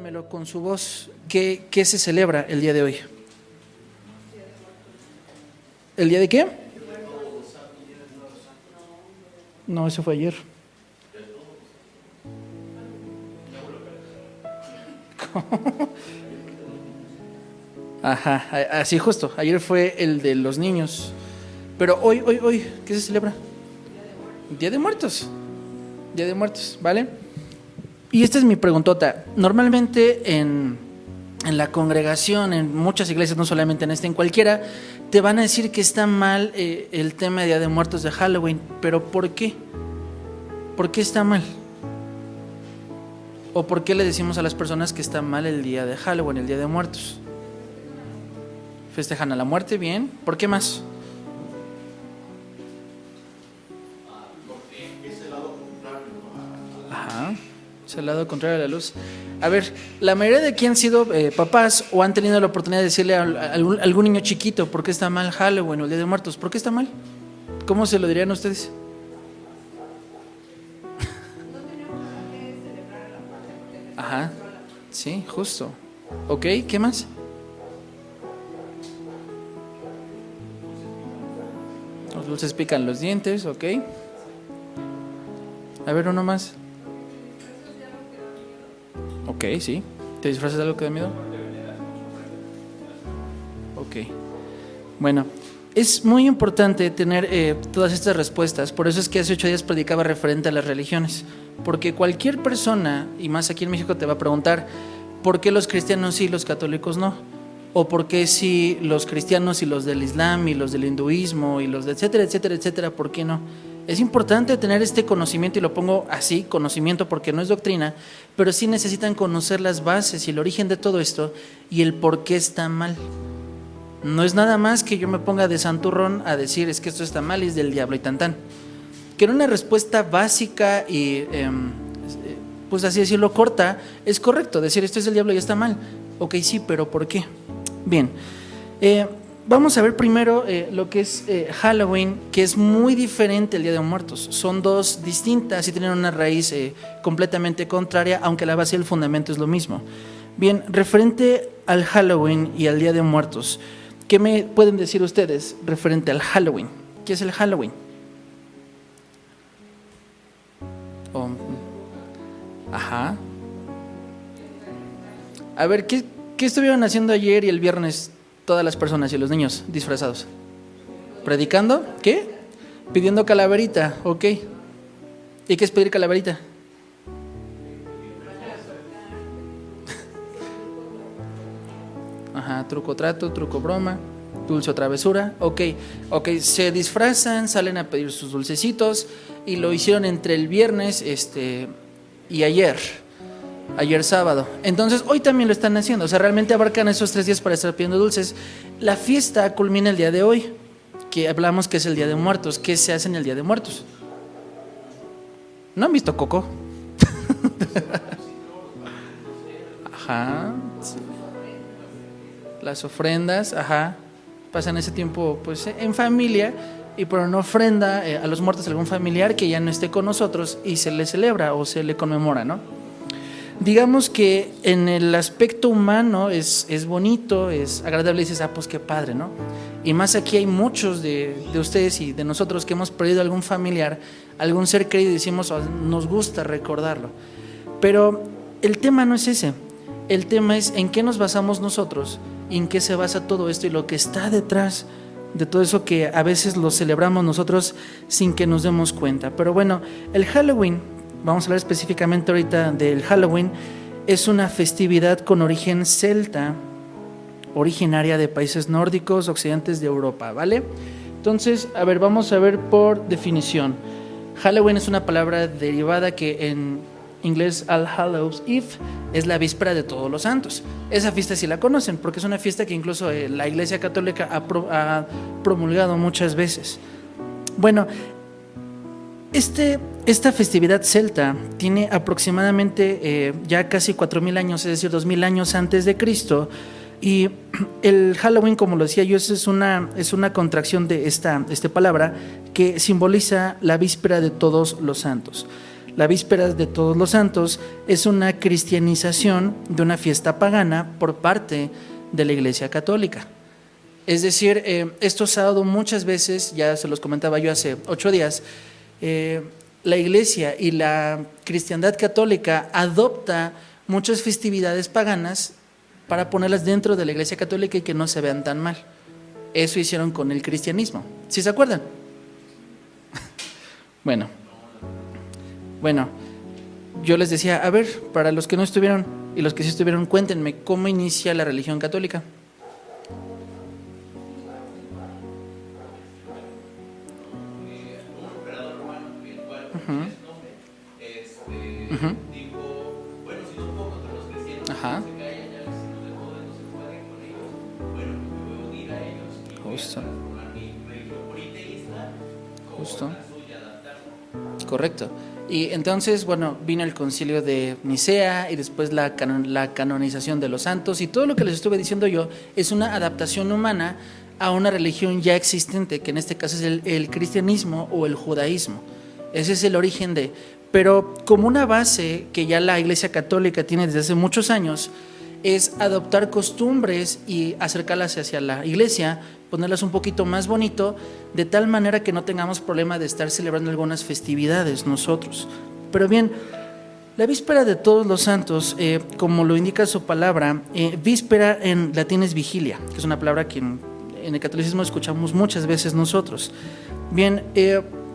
dígamelo con su voz. ¿Qué se celebra el día de hoy? ¿El día de qué? No, eso fue ayer. Ajá, así justo. Ayer fue el de los niños. Pero hoy, ¿qué se celebra? Día de Muertos. Día de Muertos, ¿vale? Y esta es mi preguntota. Normalmente en la congregación, en muchas iglesias, no solamente en esta, en cualquiera, te van a decir que está mal el tema de Día de Muertos de Halloween. ¿Pero por qué? ¿Por qué está mal? ¿O por qué le decimos a las personas que está mal el día de Halloween, el Día de Muertos? Festejan a la muerte, bien. ¿Por qué más? Ajá, es el lado contrario a la luz. A ver, la mayoría de aquí han sido papás o han tenido la oportunidad de decirle a algún niño chiquito, ¿por qué está mal Halloween o el Día de Muertos? ¿Por qué está mal? ¿Cómo se lo dirían ustedes? Ajá, sí, justo. Ok, ¿qué más? Los dulces pican los dientes, ok. A ver, uno más. Ok, sí. ¿Te disfrazas de algo que da miedo? Ok. Bueno, es muy importante tener todas estas respuestas. Por eso es que hace 8 días predicaba referente a las religiones. Porque cualquier persona, y más aquí en México, te va a preguntar ¿por qué los cristianos sí y los católicos no? O por qué sí los cristianos y los del Islam y los del hinduismo y los de etcétera, etcétera, etcétera, ¿por qué no? Es importante tener este conocimiento, y lo pongo así, conocimiento, porque no es doctrina, pero sí necesitan conocer las bases y el origen de todo esto y el por qué está mal. No es nada más que yo me ponga de santurrón a decir es que esto está mal y es del diablo y tan. Que en una respuesta básica y pues así decirlo corta, es correcto decir esto es del diablo y está mal. Ok, sí, pero ¿por qué? Bien, vamos a ver primero lo que es Halloween, que es muy diferente al Día de Muertos. Son dos distintas y tienen una raíz completamente contraria, aunque la base y el fundamento es lo mismo. Bien, referente al Halloween y al Día de Muertos, ¿qué me pueden decir ustedes referente al Halloween? ¿Qué es el Halloween? Ajá. A ver, ¿qué estuvieron haciendo ayer y el viernes todas las personas y los niños disfrazados? ¿Predicando? ¿Qué? Pidiendo calaverita, ok. ¿Y qué es pedir calaverita? Ajá, truco trato, truco broma, dulce o travesura, ok, se disfrazan, salen a pedir sus dulcecitos y lo hicieron entre el viernes y ayer sábado. Entonces hoy también lo están haciendo, o sea, realmente abarcan esos 3 días para estar pidiendo dulces. La fiesta culmina el día de hoy, que hablamos que es el Día de Muertos. ¿Qué se hace en el Día de Muertos? ¿No han visto Coco? Ajá, sí. Las ofrendas, ajá, pasan ese tiempo pues en familia y por una ofrenda a los muertos a algún familiar que ya no esté con nosotros y se le celebra o se le conmemora, ¿no? Digamos que en el aspecto humano es bonito, es agradable, y dices, pues qué padre, ¿no? Y más aquí hay muchos de ustedes y de nosotros que hemos perdido algún familiar, algún ser querido y decimos, nos gusta recordarlo. Pero el tema no es ese, el tema es en qué nos basamos nosotros y en qué se basa todo esto y lo que está detrás de todo eso que a veces lo celebramos nosotros sin que nos demos cuenta. Pero bueno, el Halloween, vamos a hablar específicamente ahorita del Halloween, es una festividad con origen celta, originaria de países nórdicos, occidentes de Europa, ¿vale? Entonces, a ver, vamos a ver por definición. Halloween es una palabra derivada que en inglés All Hallows Eve es la víspera de Todos los Santos. Esa fiesta sí la conocen porque es una fiesta que incluso la Iglesia Católica ha promulgado muchas veces. Bueno, esta festividad celta tiene aproximadamente ya casi 4,000 años, es decir, 2,000 años antes de Cristo. Y el Halloween, como lo decía yo, es una contracción de esta palabra que simboliza la víspera de Todos los Santos. la víspera de Todos los Santos es una cristianización de una fiesta pagana por parte de la Iglesia Católica. Es decir, esto se ha dado muchas veces, ya se los comentaba yo hace 8 días, la Iglesia y la cristiandad católica adopta muchas festividades paganas para ponerlas dentro de la Iglesia Católica y que no se vean tan mal. Eso hicieron con el cristianismo. ¿Sí se acuerdan? Bueno, yo les decía, a ver, para los que no estuvieron y los que sí estuvieron, cuéntenme, ¿cómo inicia la religión católica? Uh-huh. Ajá. Justo. Correcto. Y entonces, vino el concilio de Nicea y después la canonización de los santos, y todo lo que les estuve diciendo yo es una adaptación humana a una religión ya existente, que en este caso es el cristianismo o el judaísmo. Ese es el origen de... Pero como una base que ya la Iglesia Católica tiene desde hace muchos años, es adoptar costumbres y acercarlas hacia la Iglesia, ponerlas un poquito más bonito, de tal manera que no tengamos problema de estar celebrando algunas festividades nosotros. Pero bien, la víspera de Todos los Santos, como lo indica su palabra, víspera en latín es vigilia, que es una palabra que en el catolicismo escuchamos muchas veces nosotros. Bien,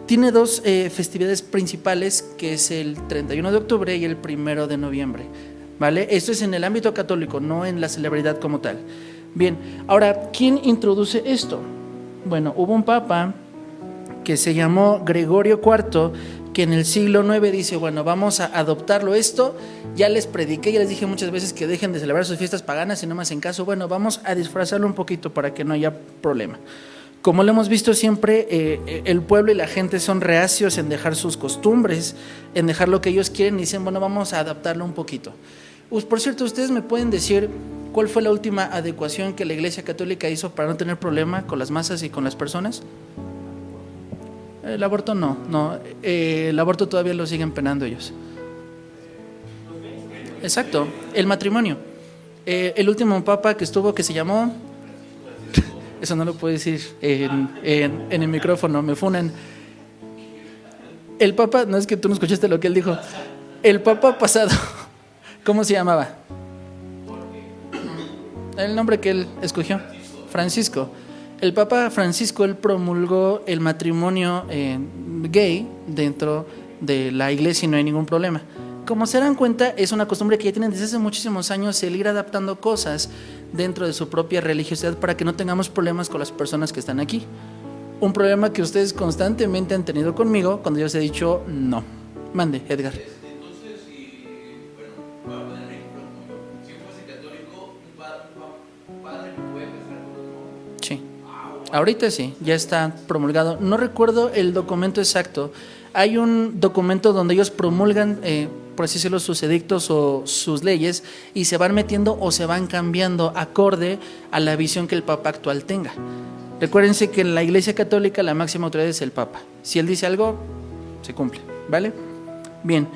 tiene 2 festividades principales, que es el 31 de octubre y el 1 de noviembre. ¿Vale? Esto es en el ámbito católico, no en la celebridad como tal. Bien, ahora, ¿quién introduce esto? Bueno, hubo un papa que se llamó Gregorio IV, que en el siglo IX dice, vamos a adoptarlo esto. Ya les prediqué, ya les dije muchas veces que dejen de celebrar sus fiestas paganas y no me hacen caso. Vamos a disfrazarlo un poquito para que no haya problema. Como lo hemos visto siempre, el pueblo y la gente son reacios en dejar sus costumbres, en dejar lo que ellos quieren, y dicen, vamos a adaptarlo un poquito. Por cierto, ¿ustedes me pueden decir cuál fue la última adecuación que la Iglesia Católica hizo para no tener problema con las masas y con las personas? El aborto no, el aborto todavía lo siguen penando ellos. Exacto, el matrimonio. El último papa que estuvo, que se llamó... Eso no lo puedo decir en el micrófono, me funan. El papa, no es que tú no escuchaste lo que él dijo. El papa pasado, ¿cómo se llamaba? El nombre que él escogió, Francisco. El papa Francisco, él promulgó el matrimonio gay dentro de la iglesia y no hay ningún problema. Como se dan cuenta, es una costumbre que ya tienen desde hace muchísimos años, el ir adaptando cosas dentro de su propia religiosidad para que no tengamos problemas con las personas que están aquí. Un problema que ustedes constantemente han tenido conmigo cuando yo les he dicho no. Mande, Edgar. Entonces, voy a poner un ejemplo como yo. Si fuese católico, un padre no puede casar con otro hombre. Sí. Ahorita sí, ya está promulgado. No recuerdo el documento exacto. Hay un documento donde ellos promulgan, por así decirlo, sus edictos o sus leyes, y se van metiendo o se van cambiando acorde a la visión que el Papa actual tenga. Recuérdense que en la Iglesia Católica la máxima autoridad es el Papa. Si él dice algo, se cumple, ¿vale? Bien,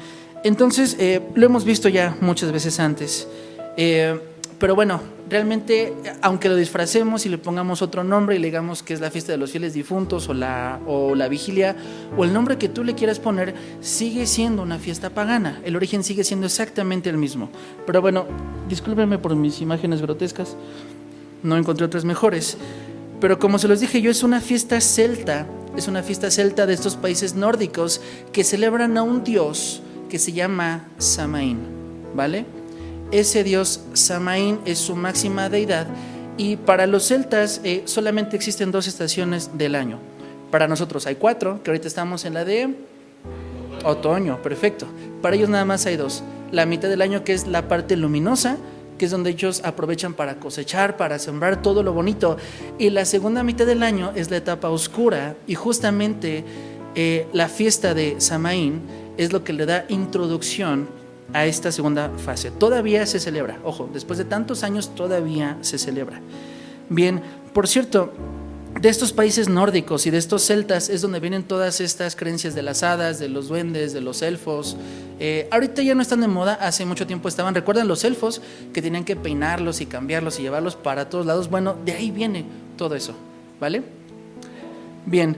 entonces lo hemos visto ya muchas veces antes. Pero realmente, aunque lo disfracemos y le pongamos otro nombre y le digamos que es la fiesta de los fieles difuntos o la vigilia, o el nombre que tú le quieras poner, sigue siendo una fiesta pagana. El origen sigue siendo exactamente el mismo. Pero discúlpenme por mis imágenes grotescas, no encontré otras mejores. Pero como se los dije yo, es una fiesta celta de estos países nórdicos que celebran a un dios que se llama Samaín, ¿vale? Ese dios Samaín es su máxima deidad, y para los celtas solamente existen 2 estaciones del año. Para nosotros hay 4, que ahorita estamos en la de otoño, perfecto. Para ellos nada más hay 2. La mitad del año, que es la parte luminosa, que es donde ellos aprovechan para cosechar, para sembrar todo lo bonito, y la segunda mitad del año es la etapa oscura, y justamente la fiesta de Samaín es lo que le da introducción a esta segunda fase. Todavía se celebra, ojo, después de tantos años todavía se celebra. Bien, por cierto, de estos países nórdicos y de estos celtas es donde vienen todas estas creencias de las hadas, de los duendes, de los elfos. Ahorita ya no están de moda, hace mucho tiempo estaban. ¿Recuerdan los elfos que tenían que peinarlos y cambiarlos y llevarlos para todos lados? Bueno, de ahí viene todo eso, ¿vale? Bien,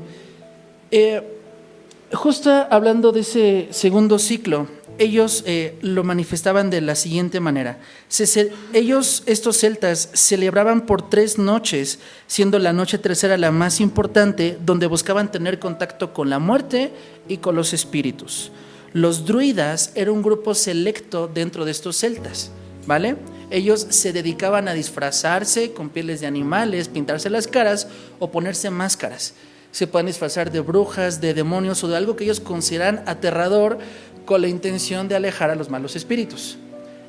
justo hablando de ese segundo ciclo, ellos lo manifestaban de la siguiente manera. Estos celtas celebraban por 3 noches, siendo la noche tercera la más importante, donde buscaban tener contacto con la muerte y con los espíritus. Los druidas era un grupo selecto dentro de estos celtas, ¿vale? Ellos se dedicaban a disfrazarse con pieles de animales, pintarse las caras o ponerse máscaras. Se pueden disfrazar de brujas, de demonios o de algo que ellos consideran aterrador, con la intención de alejar a los malos espíritus.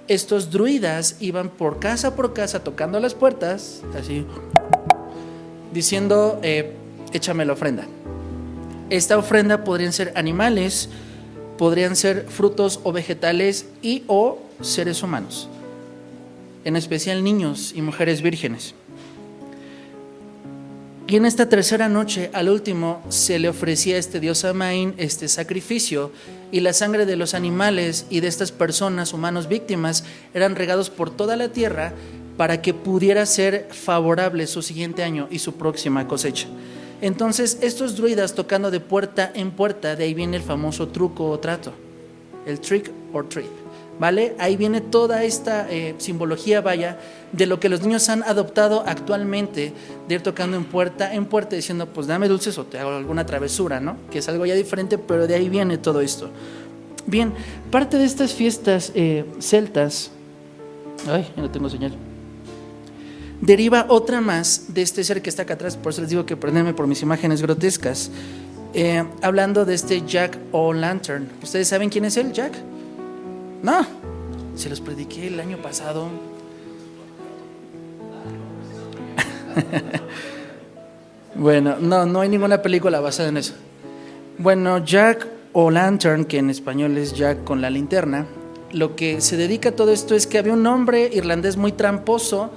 Estos druidas iban por casa tocando las puertas, así, diciendo, échame la ofrenda. Esta ofrenda podrían ser animales, podrían ser frutos o vegetales y o seres humanos, en especial niños y mujeres vírgenes. Y en esta tercera noche, al último, se le ofrecía a este dios Samaín este sacrificio, y la sangre de los animales y de estas personas, humanos víctimas, eran regados por toda la tierra para que pudiera ser favorable su siguiente año y su próxima cosecha. Entonces, estos druidas tocando de puerta en puerta, de ahí viene el famoso truco o trato, el trick or treat, ¿vale? Ahí viene toda esta simbología, vaya, de lo que los niños han adoptado actualmente, de ir tocando en puerta diciendo, pues dame dulces o te hago alguna travesura, ¿no? Que es algo ya diferente, pero de ahí viene todo esto. Bien, parte de estas fiestas celtas, ay, ya no tengo señal, deriva otra más de este ser que está acá atrás, por eso les digo que perdónenme por mis imágenes grotescas, hablando de este Jack O'Lantern. ¿Ustedes saben quién es él, Jack? No, se los prediqué el año pasado. Bueno, no hay ninguna película basada en eso. Bueno, Jack O'Lantern, que en español es Jack con la linterna, lo que se dedica a todo esto es que había un hombre irlandés muy tramposo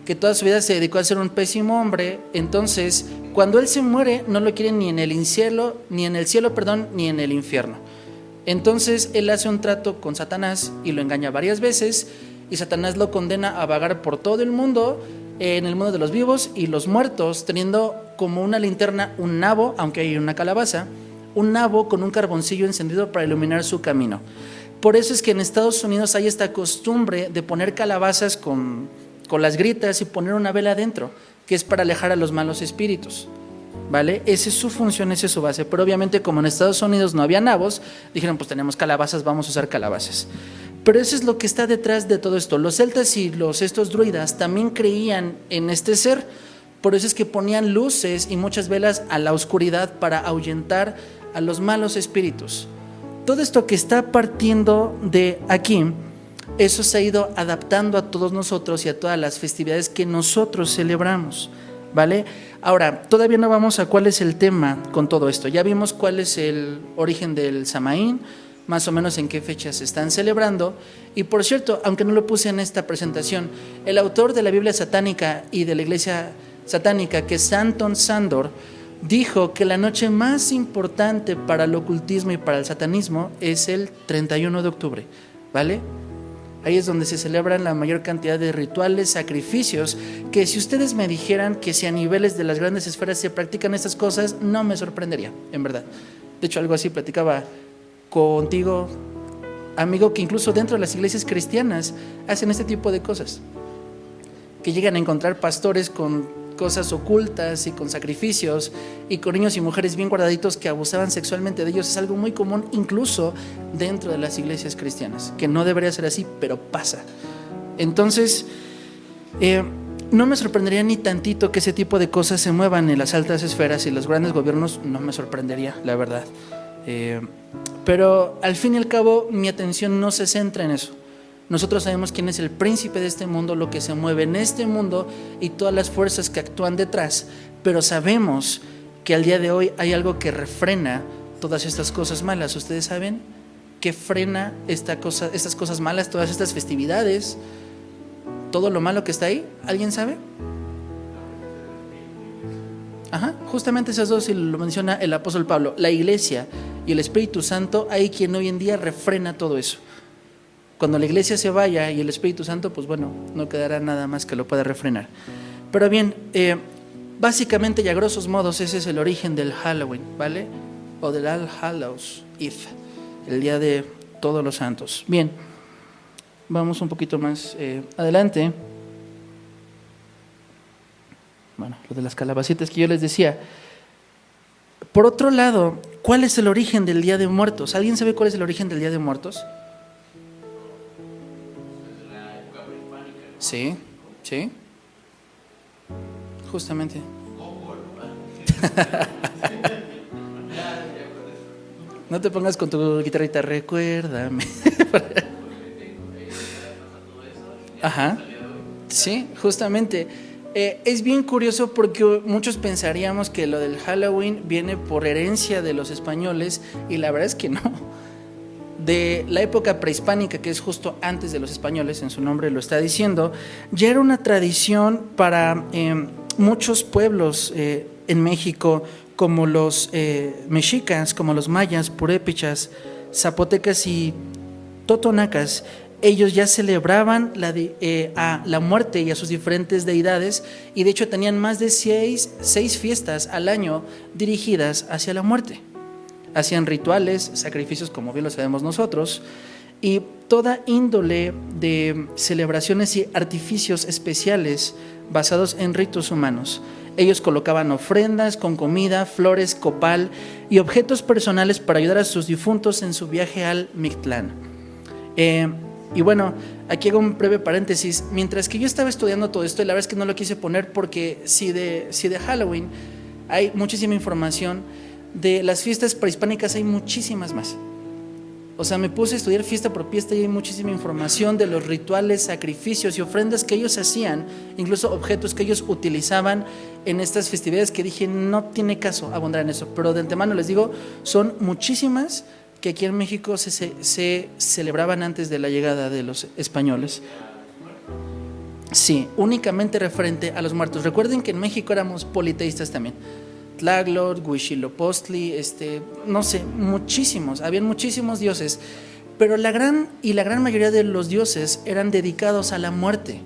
que toda su vida se dedicó a ser un pésimo hombre. Entonces, cuando él se muere, no lo quieren ni en el cielo, ni en el infierno. Entonces él hace un trato con Satanás y lo engaña varias veces, y Satanás lo condena a vagar por todo el mundo, en el mundo de los vivos y los muertos, teniendo como una linterna un nabo, aunque hay una calabaza, un nabo con un carboncillo encendido para iluminar su camino. Por eso es que en Estados Unidos hay esta costumbre de poner calabazas con las gritas y poner una vela adentro, que es para alejar a los malos espíritus, ¿vale? Esa es su función, esa es su base. Pero obviamente, como en Estados Unidos no había nabos, dijeron, pues tenemos calabazas, vamos a usar calabazas. Pero eso es lo que está detrás de todo esto. Los celtas y estos druidas también creían en este ser, por eso es que ponían luces y muchas velas a la oscuridad para ahuyentar a los malos espíritus. Todo esto que está partiendo de aquí, eso se ha ido adaptando a todos nosotros y a todas las festividades que nosotros celebramos, ¿vale? Ahora, todavía no vamos a cuál es el tema con todo esto. Ya vimos cuál es el origen del Samaín, más o menos en qué fechas se están celebrando. Y por cierto, aunque no lo puse en esta presentación, el autor de la Biblia satánica y de la iglesia satánica, que es Anton Sandor, dijo que la noche más importante para el ocultismo y para el satanismo es el 31 de octubre, ¿vale? Ahí es donde se celebran la mayor cantidad de rituales, sacrificios, que si ustedes me dijeran que si a niveles de las grandes esferas se practican estas cosas, no me sorprendería, en verdad. De hecho, algo así platicaba contigo, amigo, que incluso dentro de las iglesias cristianas hacen este tipo de cosas, que llegan a encontrar pastores con cosas ocultas y con sacrificios y con niños y mujeres bien guardaditos que abusaban sexualmente de ellos. Es algo muy común incluso dentro de las iglesias cristianas, que no debería ser así, pero pasa. Entonces, no me sorprendería ni tantito que ese tipo de cosas se muevan en las altas esferas y los grandes gobiernos, no me sorprendería, la verdad. Pero al fin y al cabo, mi atención no se centra en eso. Nosotros sabemos quién es el príncipe de este mundo, lo que se mueve en este mundo y todas las fuerzas que actúan detrás, pero sabemos que al día de hoy hay algo que refrena todas estas cosas malas. ¿Ustedes saben qué frena estas cosas malas, todas estas festividades, todo lo malo que está ahí? ¿Alguien sabe? Ajá, justamente esas dos, y lo menciona el apóstol Pablo, la iglesia y el Espíritu Santo. Hay quien hoy en día refrena todo eso. Cuando la iglesia se vaya y el Espíritu Santo, pues bueno, no quedará nada más que lo pueda refrenar. Pero bien, básicamente y a grosos modos ese es el origen del Halloween, ¿vale? O del All Hallows Eve, el día de todos los santos. Bien, vamos un poquito más adelante. Bueno, lo de las calabacitas que yo les decía. Por otro lado, ¿cuál es el origen del Día de Muertos? ¿Alguien sabe cuál es el origen del Día de Muertos? Sí, sí. Justamente. No te pongas con tu guitarrita, recuérdame. Ajá. Sí, justamente. Es bien curioso porque muchos pensaríamos que lo del Halloween viene por herencia de los españoles, y la verdad es que no. De la época prehispánica, que es justo antes de los españoles, en su nombre lo está diciendo, ya era una tradición para muchos pueblos en México, como los mexicas, como los mayas, purépechas, zapotecas y totonacas. Ellos ya celebraban a la muerte y a sus diferentes deidades, y de hecho tenían más de seis fiestas al año dirigidas hacia la muerte. Hacían rituales, sacrificios, como bien lo sabemos nosotros, y toda índole de celebraciones y artificios especiales basados en ritos humanos. Ellos colocaban ofrendas con comida, flores, copal y objetos personales para ayudar a sus difuntos en su viaje al Mictlán. Y bueno, aquí hago un breve paréntesis. Mientras que yo estaba estudiando todo esto, y la verdad es que no lo quise poner porque si de Halloween hay muchísima información, de las fiestas prehispánicas hay muchísimas más. O sea, me puse a estudiar fiesta por fiesta y hay muchísima información de los rituales, sacrificios y ofrendas que ellos hacían, incluso objetos que ellos utilizaban en estas festividades, que dije, no tiene caso abundar en eso. Pero de antemano les digo, son muchísimas que aquí en México se celebraban antes de la llegada de los españoles. Sí, únicamente referente a los muertos. Recuerden que en México éramos politeístas también. Tlágloc, Huitzilopochtli, no sé, muchísimos, habían muchísimos dioses, pero la gran mayoría de los dioses eran dedicados a la muerte.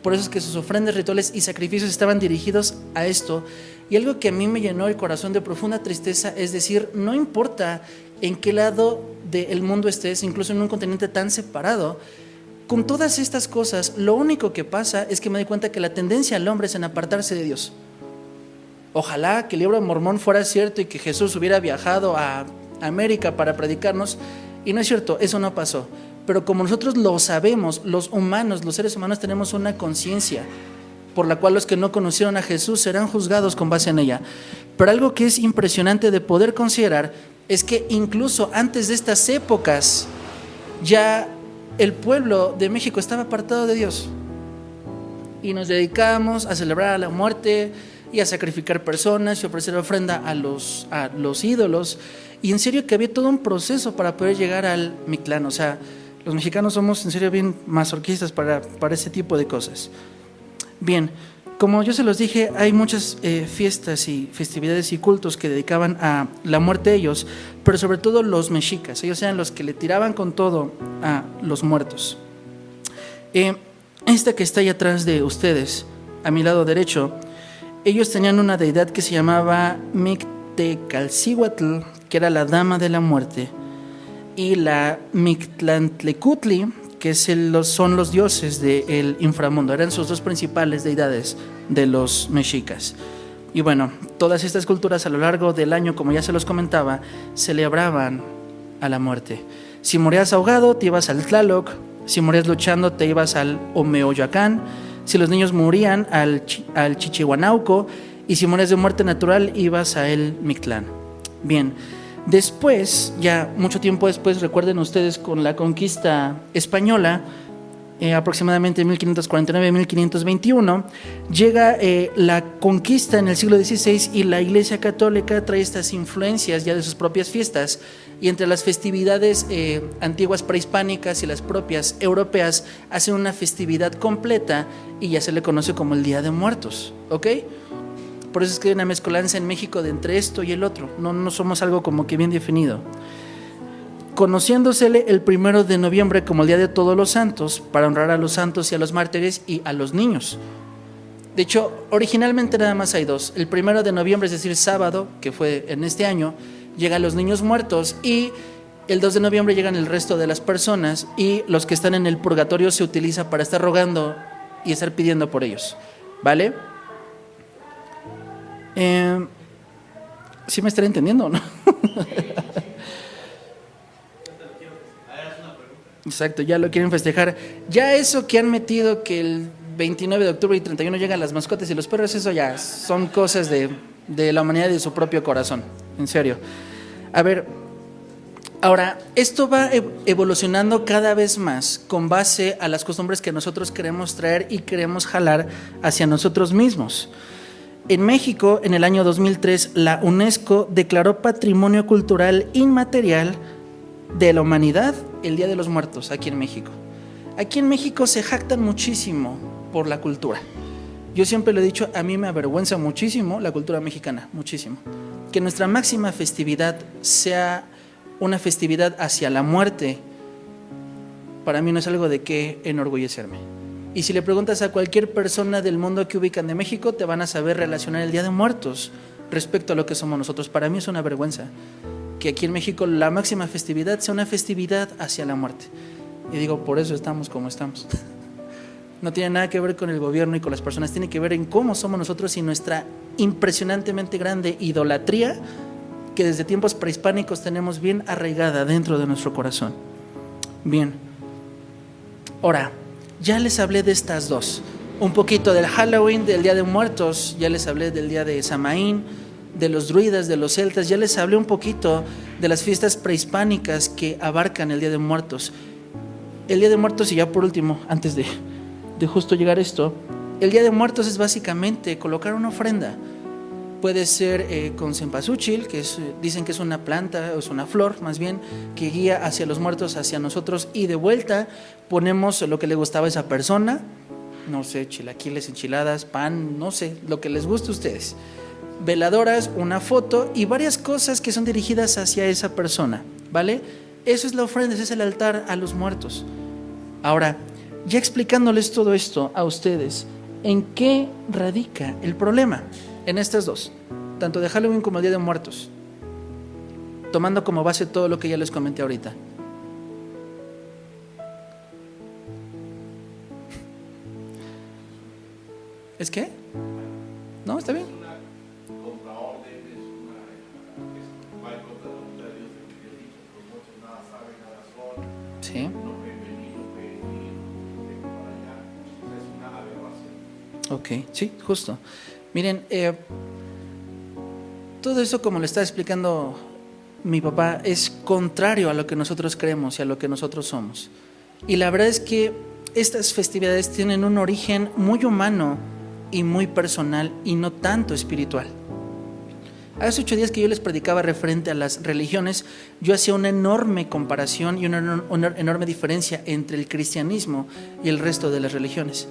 Por eso es que sus ofrendas, rituales y sacrificios estaban dirigidos a esto. Y algo que a mí me llenó el corazón de profunda tristeza es decir, no importa en qué lado del mundo estés, incluso en un continente tan separado, con todas estas cosas, lo único que pasa es que me doy cuenta que la tendencia del hombre es en apartarse de Dios. Ojalá que el libro de Mormón fuera cierto y que Jesús hubiera viajado a América para predicarnos, y no es cierto, eso no pasó. Pero como nosotros lo sabemos, los humanos, los seres humanos tenemos una conciencia por la cual los que no conocieron a Jesús serán juzgados con base en ella. Pero algo que es impresionante de poder considerar es que incluso antes de estas épocas ya el pueblo de México estaba apartado de Dios y nos dedicamos a celebrar a la muerte y a sacrificar personas y ofrecer ofrenda a los ídolos, y en serio que había todo un proceso para poder llegar al Mictlán. O sea, los mexicanos somos en serio bien masoquistas para ese tipo de cosas. Bien, como yo se los dije, hay muchas fiestas y festividades y cultos que dedicaban a la muerte de ellos, pero sobre todo los mexicas, ellos eran los que le tiraban con todo a los muertos. Esta que está ahí atrás de ustedes, a mi lado derecho, ellos tenían una deidad que se llamaba Mictecalcíhuatl, que era la dama de la muerte, y la Mictlantecutli, que son los dioses del inframundo. Eran sus dos principales deidades de los mexicas. Y bueno, todas estas culturas a lo largo del año, como ya se los comentaba, celebraban a la muerte. Si morías ahogado, te ibas al Tláloc. Si morías luchando, te ibas al Omeoyacán. Si los niños morían, al Chichihuanauco. Y si morías de muerte natural, ibas a el Mictlán. Bien, después, ya mucho tiempo después, recuerden ustedes, con la conquista española, aproximadamente 1549-1521, llega la conquista en el siglo XVI, y la Iglesia Católica trae estas influencias ya de sus propias fiestas, y entre las festividades antiguas prehispánicas y las propias europeas hacen una festividad completa y ya se le conoce como el Día de Muertos, ¿ok? Por eso es que hay una mezcolanza en México de entre esto y el otro. No somos algo como que bien definido. Conociéndosele el 1 de noviembre como el Día de Todos los Santos, para honrar a los santos y a los mártires y a los niños. De hecho, originalmente nada más hay dos. El 1 de noviembre, es decir, sábado, que fue en este año, llegan los niños muertos, y el 2 de noviembre llegan el resto de las personas, y los que están en el purgatorio se utiliza para estar rogando y estar pidiendo por ellos. ¿Vale? ¿Sí me estaré entendiendo o no? Exacto, ya lo quieren festejar. Ya eso que han metido, que el 29 de octubre y 31 llegan las mascotas y los perros, eso ya son cosas de la humanidad y de su propio corazón. En serio. A ver, ahora, esto va evolucionando cada vez más con base a las costumbres que nosotros queremos traer y queremos jalar hacia nosotros mismos. En México, en el año 2003, la UNESCO declaró Patrimonio Cultural Inmaterial de la Humanidad el Día de los Muertos, aquí en México. Aquí en México se jactan muchísimo por la cultura. Yo siempre lo he dicho, a mí me avergüenza muchísimo la cultura mexicana, muchísimo. Que nuestra máxima festividad sea una festividad hacia la muerte, para mí no es algo de qué enorgullecerme. Y si le preguntas a cualquier persona del mundo que ubican de México, te van a saber relacionar el Día de Muertos respecto a lo que somos nosotros. Para mí es una vergüenza que aquí en México la máxima festividad sea una festividad hacia la muerte. Y digo, por eso estamos como estamos. No tiene nada que ver con el gobierno y con las personas, tiene que ver en cómo somos nosotros y nuestra impresionantemente grande idolatría que desde tiempos prehispánicos tenemos bien arraigada dentro de nuestro corazón. Bien. Ahora, ya les hablé de estas dos. Un poquito del Halloween, del Día de Muertos, ya les hablé del Día de Samaín, de los druidas, de los celtas, ya les hablé un poquito de las fiestas prehispánicas que abarcan el Día de Muertos. El Día de Muertos, y ya por último, antes de justo llegar a esto, el Día de Muertos es básicamente colocar una ofrenda. Puede ser con cempasúchil, que dicen que es una planta, o es una flor más bien, que guía hacia los muertos, hacia nosotros, y de vuelta ponemos lo que le gustaba a esa persona, no sé, chilaquiles, enchiladas, pan, no sé, lo que les guste a ustedes. Veladoras, una foto y varias cosas que son dirigidas hacia esa persona, ¿vale? Eso es la ofrenda, ese es el altar a los muertos. Ahora, ya explicándoles todo esto a ustedes, ¿en qué radica el problema? En estas dos, tanto de Halloween como el Día de Muertos, tomando como base todo lo que ya les comenté ahorita. ¿Es qué? ¿No? ¿Está bien? Sí. Ok, sí, justo. Miren, todo eso, como le está explicando mi papá, es contrario a lo que nosotros creemos y a lo que nosotros somos. Y la verdad es que estas festividades tienen un origen muy humano y muy personal y no tanto espiritual. Hace 8 días que yo les predicaba referente a las religiones, yo hacía una enorme comparación y una enorme diferencia entre el cristianismo y el resto de las religiones.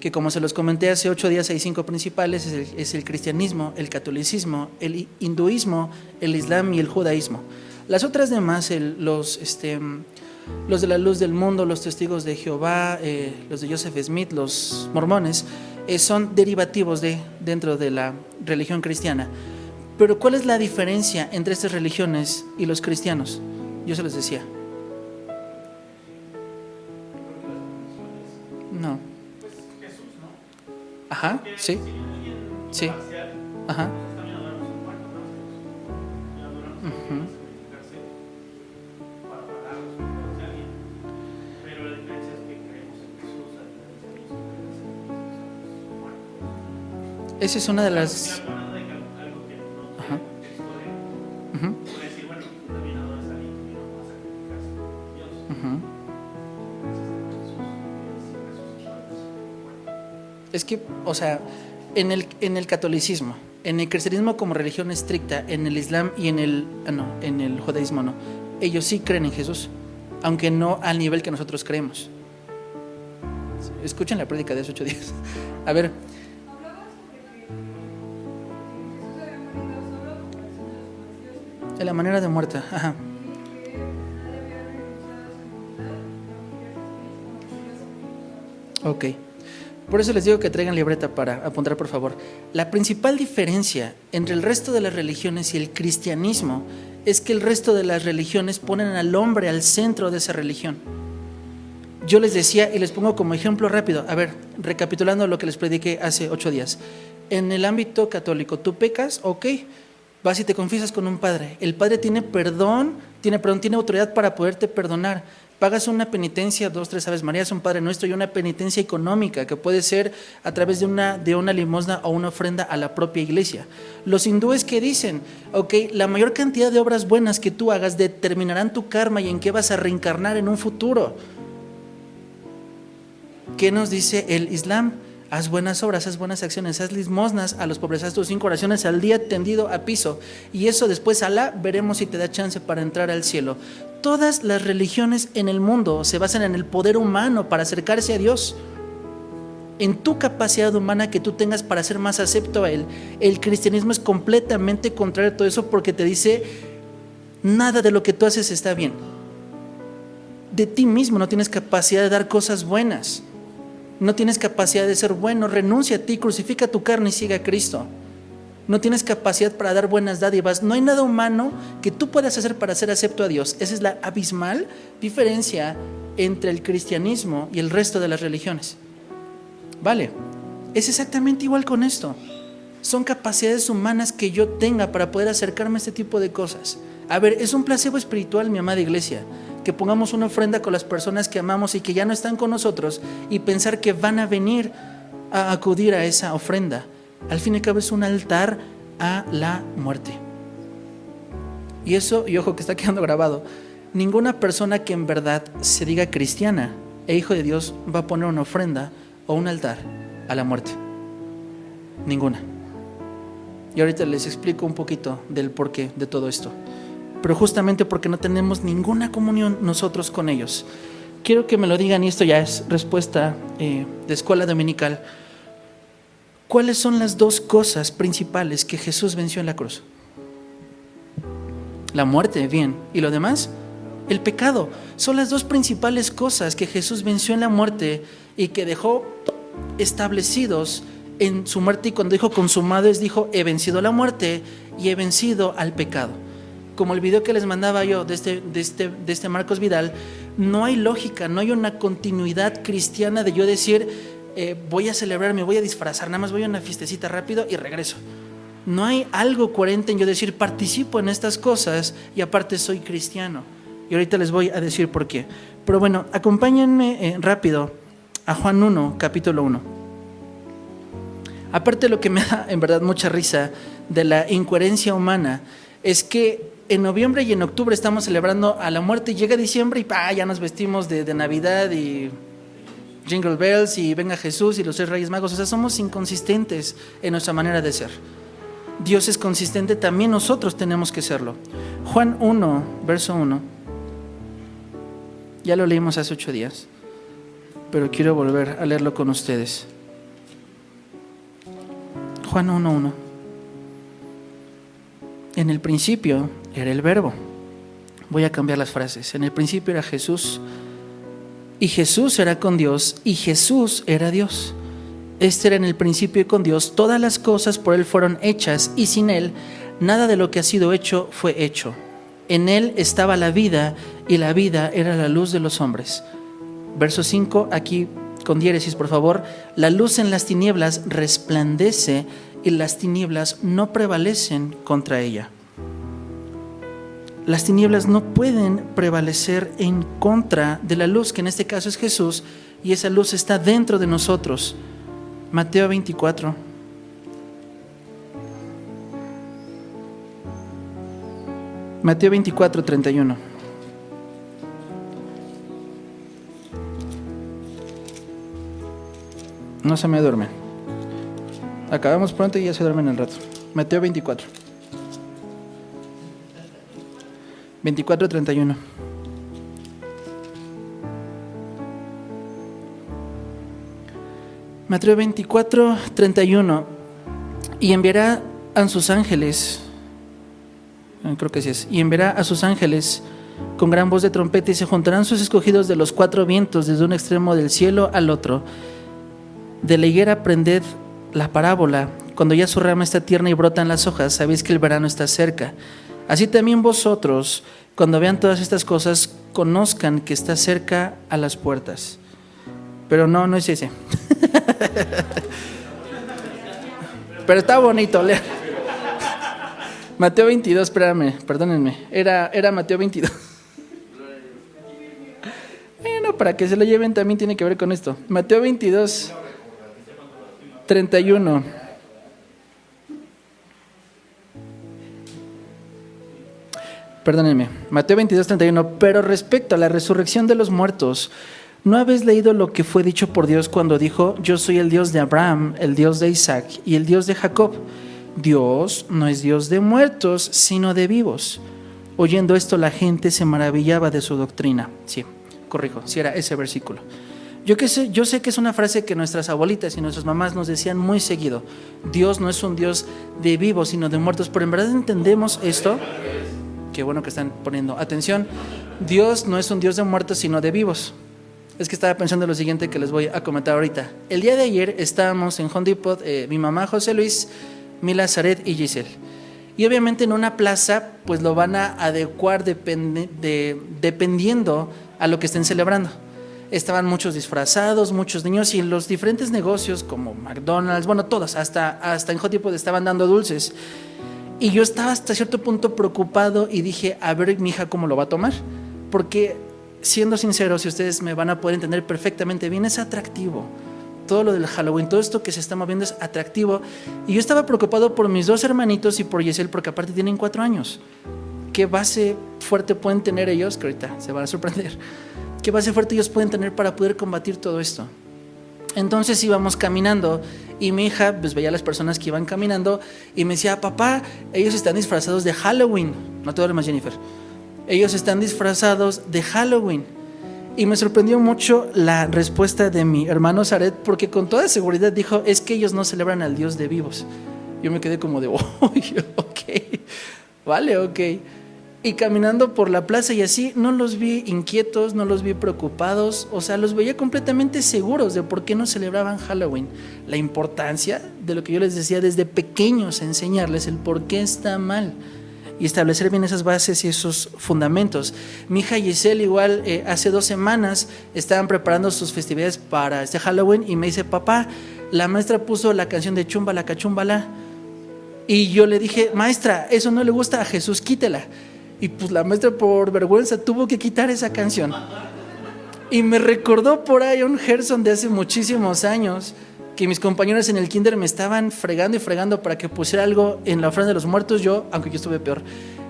Que como se los comenté hace 8 días, hay 5 principales: es el cristianismo, el catolicismo, el hinduismo, el islam y el judaísmo. Las otras demás, los de la luz del mundo, los testigos de Jehová, los de Joseph Smith, los mormones, son derivativos dentro de la religión cristiana. Pero ¿cuál es la diferencia entre estas religiones y los cristianos? Yo se los decía. No. Ajá, sí. Sí. Ajá. Esa es una de las... Ajá. Es que, o sea, en el catolicismo, en el cristianismo como religión estricta, en el islam y en el judaísmo no. Ellos sí creen en Jesús, aunque no al nivel que nosotros creemos. Escuchen la prédica de hace 8 días. A ver. De la manera de muerte. Ajá. Ok. Por eso les digo que traigan libreta para apuntar, por favor. La principal diferencia entre el resto de las religiones y el cristianismo es que el resto de las religiones ponen al hombre al centro de esa religión. Yo les decía, y les pongo como ejemplo rápido, a ver, recapitulando lo que les prediqué hace 8 días. En el ámbito católico, tú pecas, ok, vas y te confiesas con un padre. El padre tiene tiene autoridad para poderte perdonar. Pagas una penitencia, 2, 3 Aves Marías, un Padre Nuestro y una penitencia económica que puede ser a través de una limosna o una ofrenda a la propia iglesia. Los hindúes que dicen, ok, la mayor cantidad de obras buenas que tú hagas determinarán tu karma y en qué vas a reencarnar en un futuro. ¿Qué nos dice el Islam? Haz buenas obras, haz buenas acciones, haz limosnas a los pobres, haz tus 5 oraciones al día tendido a piso. Y eso después, Alá, veremos si te da chance para entrar al cielo. Todas las religiones en el mundo se basan en el poder humano para acercarse a Dios. En tu capacidad humana que tú tengas para ser más acepto a Él. El cristianismo es completamente contrario a todo eso porque te dice, nada de lo que tú haces está bien. De ti mismo no tienes capacidad de dar cosas buenas. No tienes capacidad de ser bueno, renuncia a ti, crucifica tu carne y siga a Cristo. No tienes capacidad para dar buenas dádivas. No hay nada humano que tú puedas hacer para ser acepto a Dios. Esa es la abismal diferencia entre el cristianismo y el resto de las religiones. Vale, es exactamente igual con esto. Son capacidades humanas que yo tenga para poder acercarme a este tipo de cosas. A ver, es un placebo espiritual, mi amada iglesia, que pongamos una ofrenda con las personas que amamos y que ya no están con nosotros y pensar que van a venir a acudir a esa ofrenda. Al fin y al cabo es un altar a la muerte. Y eso, y ojo que está quedando grabado, ninguna persona que en verdad se diga cristiana e hijo de Dios va a poner una ofrenda o un altar a la muerte. Ninguna. Y ahorita les explico un poquito del porqué de todo esto. Pero justamente porque no tenemos ninguna comunión nosotros con ellos. Quiero que me lo digan, y esto ya es respuesta de escuela dominical. ¿Cuáles son las 2 cosas principales que Jesús venció en la cruz? La muerte, bien. ¿Y lo demás? El pecado. Son las 2 principales cosas que Jesús venció en la muerte y que dejó establecidos en su muerte. Y cuando dijo consumado es, dijo, he vencido la muerte y he vencido al pecado. Como el video que les mandaba yo de este Marcos Vidal, no hay lógica, no hay una continuidad cristiana de yo decir, voy a celebrar, me voy a disfrazar, nada más voy a una fiestecita rápido y regreso. No hay algo coherente en yo decir, participo en estas cosas y aparte soy cristiano. Y ahorita les voy a decir por qué. Pero bueno, acompáñenme rápido a Juan 1, capítulo 1. Aparte, lo que me da en verdad mucha risa de la incoherencia humana es que en noviembre y en octubre estamos celebrando a la muerte y llega diciembre y ya nos vestimos de Navidad y Jingle Bells y venga Jesús y los 3 Reyes Magos. O sea, somos inconsistentes en nuestra manera de ser. Dios es consistente, también nosotros tenemos que serlo. Juan 1, verso 1. Ya lo leímos hace 8 días, pero quiero volver a leerlo con ustedes. Juan 1, 1. En el principio era el Verbo. Voy a cambiar las frases. En el principio era Jesús, y Jesús era con Dios, y Jesús era Dios. Este era en el principio con Dios. Todas las cosas por Él fueron hechas, y sin Él nada de lo que ha sido hecho fue hecho. En Él estaba la vida, y la vida era la luz de los hombres. Verso 5, aquí con diéresis, por favor. La luz en las tinieblas resplandece, y las tinieblas no prevalecen contra ella. Las tinieblas no pueden prevalecer en contra de la luz, que en este caso es Jesús, y esa luz está dentro de nosotros. Mateo 24. Mateo 24, 31. No se me duermen. Acabamos pronto y ya se duermen al rato. Mateo 24. 24, 31. Mateo 24, 31. Y enviará a sus ángeles creo que sí es. Y enviará a sus ángeles con gran voz de trompeta, y se juntarán sus escogidos de los cuatro vientos, desde un extremo del cielo al otro. De la higuera aprended la parábola. Cuando ya su rama está tierna y brotan las hojas, sabéis que el verano está cerca. Así también vosotros, cuando vean todas estas cosas, conozcan que está cerca a las puertas. Pero no es ese. Pero está bonito, lea. Mateo 22, espérame, perdónenme. Era Mateo 22. Bueno, para que se lo lleven también tiene que ver con esto. Mateo 22, 31. Perdónenme. Mateo 22, 31. Pero respecto a la resurrección de los muertos, ¿no habéis leído lo que fue dicho por Dios cuando dijo: yo soy el Dios de Abraham, el Dios de Isaac y el Dios de Jacob? Dios no es Dios de muertos, sino de vivos. Oyendo esto, la gente se maravillaba de su doctrina. Sí, corrijo, sí era ese versículo. Yo sé que es una frase que nuestras abuelitas y nuestras mamás nos decían muy seguido. Dios no es un Dios de vivos, sino de muertos. Pero en verdad entendemos esto. Qué bueno que están poniendo atención. Dios no es un Dios de muertos, sino de vivos. Es que estaba pensando en lo siguiente que les voy a comentar ahorita. El día de ayer estábamos en Home Depot, mi mamá, José Luis, Mila, Zaret y Giselle. Y obviamente en una plaza pues lo van a adecuar dependiendo a lo que estén celebrando. Estaban muchos disfrazados, muchos niños, y en los diferentes negocios como McDonald's, bueno, todos, hasta en Home Depot estaban dando dulces. Y yo estaba hasta cierto punto preocupado y dije, a ver mi hija cómo lo va a tomar. Porque siendo sincero, si ustedes me van a poder entender perfectamente bien, es atractivo. Todo lo del Halloween, todo esto que se está moviendo es atractivo. Y yo estaba preocupado por mis dos hermanitos y por Giselle, porque aparte tienen 4 años. ¿Qué base fuerte pueden tener ellos? Que ahorita se van a sorprender. ¿Qué base fuerte ellos pueden tener para poder combatir todo esto? Entonces íbamos caminando y mi hija pues veía a las personas que iban caminando y me decía: papá, ellos están disfrazados de Halloween. No te duermas, Jennifer. Ellos están disfrazados de Halloween. Y me sorprendió mucho la respuesta de mi hermano Zaret, porque con toda seguridad dijo: es que ellos no celebran al Dios de vivos. Yo me quedé como de, ok, vale, ok. Y caminando por la plaza y así, no los vi inquietos, no los vi preocupados, o sea, los veía completamente seguros de por qué no celebraban Halloween. La importancia de lo que yo les decía desde pequeños, enseñarles el por qué está mal y establecer bien esas bases y esos fundamentos. Mi hija Giselle igual hace 2 semanas estaban preparando sus festividades para este Halloween y me dice: papá, la maestra puso la canción de Chúmbala, cachúmbala. Y yo le dije: maestra, eso no le gusta a Jesús, quítela. Y pues la maestra por vergüenza tuvo que quitar esa canción. Y me recordó por ahí un Gerson de hace muchísimos años, que mis compañeros en el kinder me estaban fregando y fregando para que pusiera algo en la ofrenda de los muertos, aunque yo estuve peor.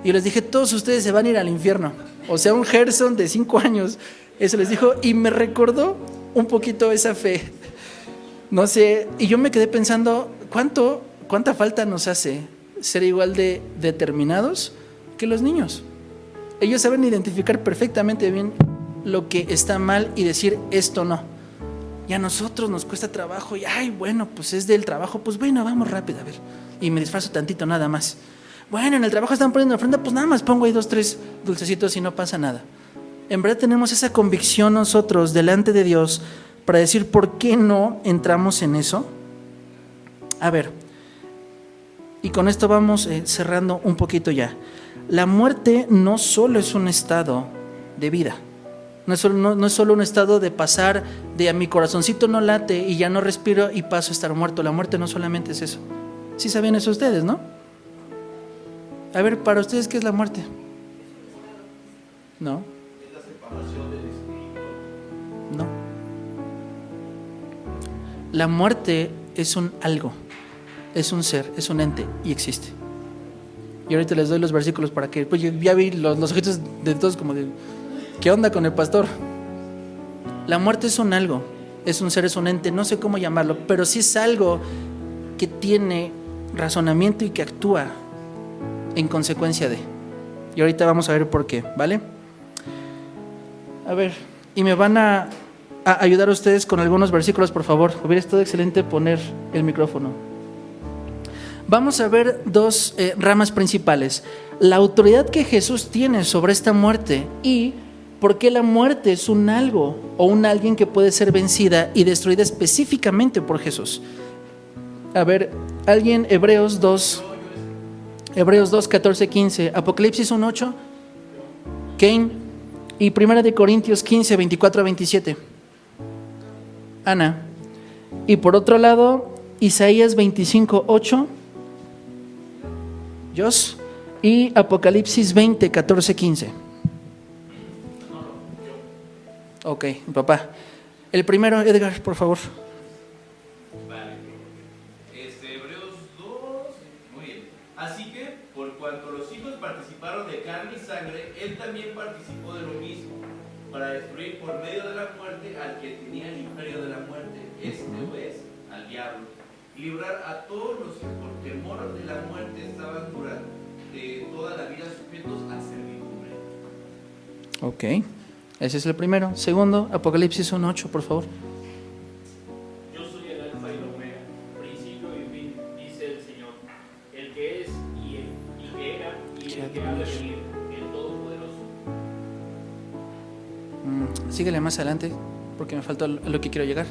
Y les dije: todos ustedes se van a ir al infierno. O sea, un Gerson de 5 años, eso les dijo, y me recordó un poquito esa fe. No sé, y yo me quedé pensando, ¿cuánta falta nos hace ser igual de determinados que los niños? Ellos saben identificar perfectamente bien lo que está mal y decir: esto no. Y a nosotros nos cuesta trabajo y, bueno, pues es del trabajo, pues bueno, vamos rápido, a ver. Y me disfrazo tantito nada más. Bueno, en el trabajo están poniendo ofrenda, pues nada más pongo ahí 2, 3 dulcecitos y no pasa nada. En verdad tenemos esa convicción nosotros delante de Dios para decir por qué no entramos en eso. A ver, y con esto vamos cerrando un poquito ya. La muerte no solo es un estado de vida. No es solo un estado de pasar de a mi corazoncito no late y ya no respiro y paso a estar muerto. La muerte no solamente es eso. ¿Sí sabían eso ustedes, no? A ver, para ustedes, ¿qué es la muerte? ¿No? Es la separación del espíritu. No. La muerte es un algo, es un ser, es un ente y existe. Y ahorita les doy los versículos para que, pues ya vi los ojitos de todos como de, ¿qué onda con el pastor? La muerte es un algo, es un ser, es un ente, no sé cómo llamarlo, pero sí es algo que tiene razonamiento y que actúa en consecuencia de. Y ahorita vamos a ver por qué, ¿vale? A ver, y me van a ayudar ustedes con algunos versículos, por favor. Hubiera estado excelente poner el micrófono. Vamos a ver dos ramas principales. La autoridad que Jesús tiene sobre esta muerte y por qué la muerte es un algo o un alguien que puede ser vencida y destruida específicamente por Jesús. A ver, alguien, Hebreos 2, 14, 15, Apocalipsis 1, 8, Cain, y 1 de Corintios 15, 24 a 27. Ana. Y por otro lado, Isaías 25, 8, Jos, y Apocalipsis 20, 14, 15. Ok, papá. El primero, Edgar, por favor. Vale. Hebreos 2, muy bien. Así que, por cuanto los hijos participaron de carne y sangre, él también participó de lo mismo, para destruir por medio de la muerte al que tenía el imperio de la muerte, es al diablo, y librar a todos los que por temor de la muerte estaban durante toda la vida sujetos a servidumbre. Ok, ese es el primero. Segundo, Apocalipsis 1:8, por favor. Yo soy el alfa y el omega, principio y fin, dice el Señor, el que es y que era y el que ha de venir, el Todopoderoso. Síguele más adelante, porque me faltó a lo que quiero llegar.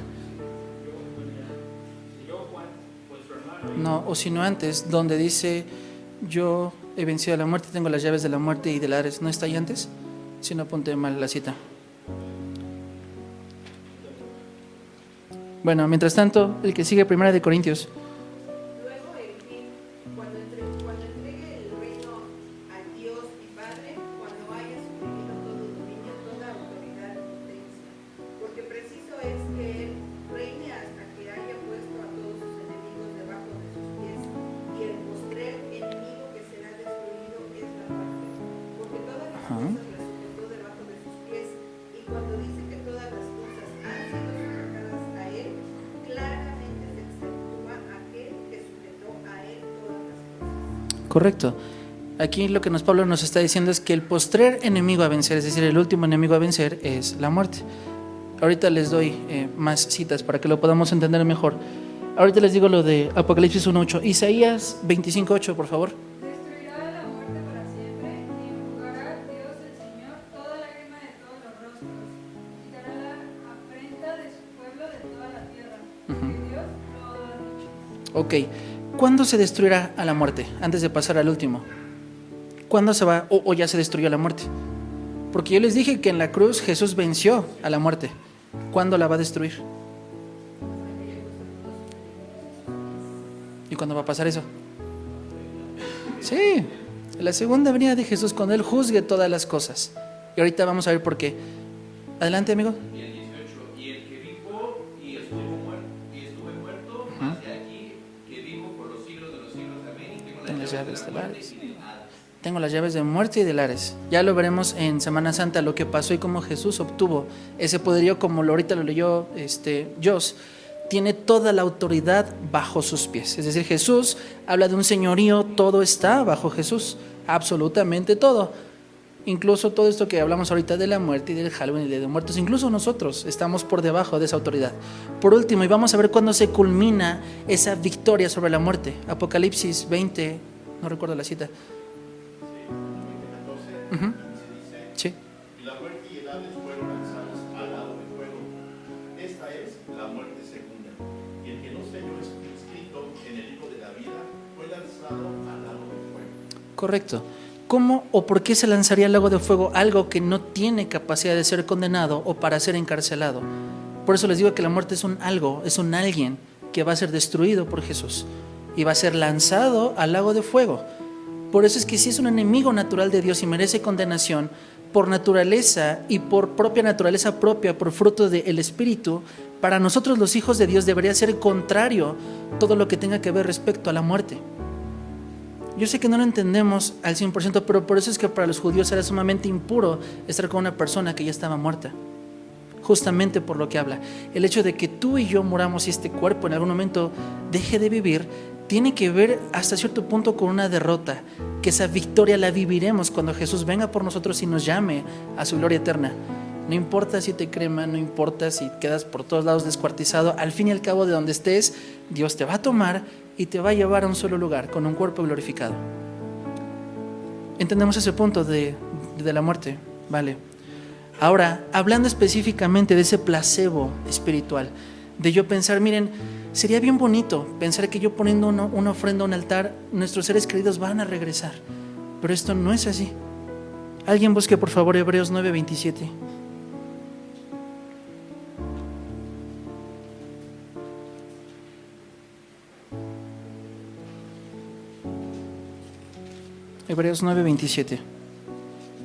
Yo, Juan, vuestro hermano, No, o si no antes, donde dice, yo he vencido a la muerte, tengo las llaves de la muerte y del Hades. ¿No está ahí antes? Si no apunté mal la cita. Bueno, mientras tanto, el que sigue, 1 de Corintios. Luego el fin, cuando entregue el reino a Dios y Padre, cuando haya suprimido todo dominio, toda autoridad y potencia. Porque preciso es que Él reine hasta que haya puesto a todos sus enemigos debajo de sus pies. Y el postrer enemigo que será destruido es la muerte. Porque todas las cosas las sujetó debajo de sus pies. Y cuando dice que todas las cosas han sido sujetadas a Él, claramente se exceptúa aquel que sujetó a Él todas las cosas. Correcto. Aquí lo que Pablo nos está diciendo es que el postrer enemigo a vencer, es decir, el último enemigo a vencer, es la muerte. Ahorita les doy más citas para que lo podamos entender mejor. Ahorita les digo lo de Apocalipsis 1:8. Isaías 25:8, por favor. Destruirá la muerte para siempre y enjugará Dios el Señor toda lágrima de todos los rostros. Quitará la afrenta de su pueblo de toda la tierra. Porque Dios lo ha dicho. Ok. ¿Cuándo se destruirá a la muerte? Antes de pasar al último. ¿Cuándo se va o ya se destruyó la muerte? Porque yo les dije que en la cruz Jesús venció a la muerte. ¿Cuándo la va a destruir? ¿Y cuándo va a pasar eso? Sí, la segunda venida de Jesús, cuando Él juzgue todas las cosas. Y ahorita vamos a ver por qué. Adelante, amigo. Y el 18, y el que vivo y estuve muerto, más de aquí, que vivo por los siglos de los siglos, amén, y tengo las llaves de la muerte y del Hades. Tengo las llaves de muerte y del Hades. Ya lo veremos en Semana Santa, lo que pasó y cómo Jesús obtuvo ese poderío, como ahorita lo leyó Jos. Tiene toda la autoridad bajo sus pies. Es decir, Jesús habla de un señorío, todo está bajo Jesús, absolutamente todo. Incluso todo esto que hablamos ahorita de la muerte y del Halloween y de muertos, incluso nosotros estamos por debajo de esa autoridad. Por último, y vamos a ver cuándo se culmina esa victoria sobre la muerte. Apocalipsis 20, no recuerdo la cita. Sí. Y la muerte y el Hades fueron lanzados al lado del fuego. Esta es la muerte segunda. Y el que no se halló escrito en el libro de la vida fue lanzado al lago del fuego. Correcto. ¿Cómo o por qué se lanzaría al lago de fuego algo que no tiene capacidad de ser condenado o para ser encarcelado? Por eso les digo que la muerte es un algo, es un alguien que va a ser destruido por Jesús y va a ser lanzado al lago de fuego. Por eso es que si es un enemigo natural de Dios y merece condenación, por naturaleza y por propia naturaleza propia, por fruto del Espíritu, para nosotros los hijos de Dios debería ser contrario todo lo que tenga que ver respecto a la muerte. Yo sé que no lo entendemos al 100%, pero por eso es que para los judíos era sumamente impuro estar con una persona que ya estaba muerta. Justamente por lo que habla. El hecho de que tú y yo muramos y este cuerpo en algún momento deje de vivir, tiene que ver hasta cierto punto con una derrota, que esa victoria la viviremos cuando Jesús venga por nosotros y nos llame a su gloria eterna. No importa si te creman, no importa si quedas por todos lados descuartizado, al fin y al cabo de donde estés, Dios te va a tomar y te va a llevar a un solo lugar, con un cuerpo glorificado. ¿Entendemos ese punto de la muerte? Vale. Ahora, hablando específicamente de ese placebo espiritual, de yo pensar, miren, sería bien bonito pensar que yo poniendo una ofrenda a un altar, nuestros seres queridos van a regresar. Pero esto no es así. Alguien busque por favor Hebreos 9:27. Hebreos 9:27.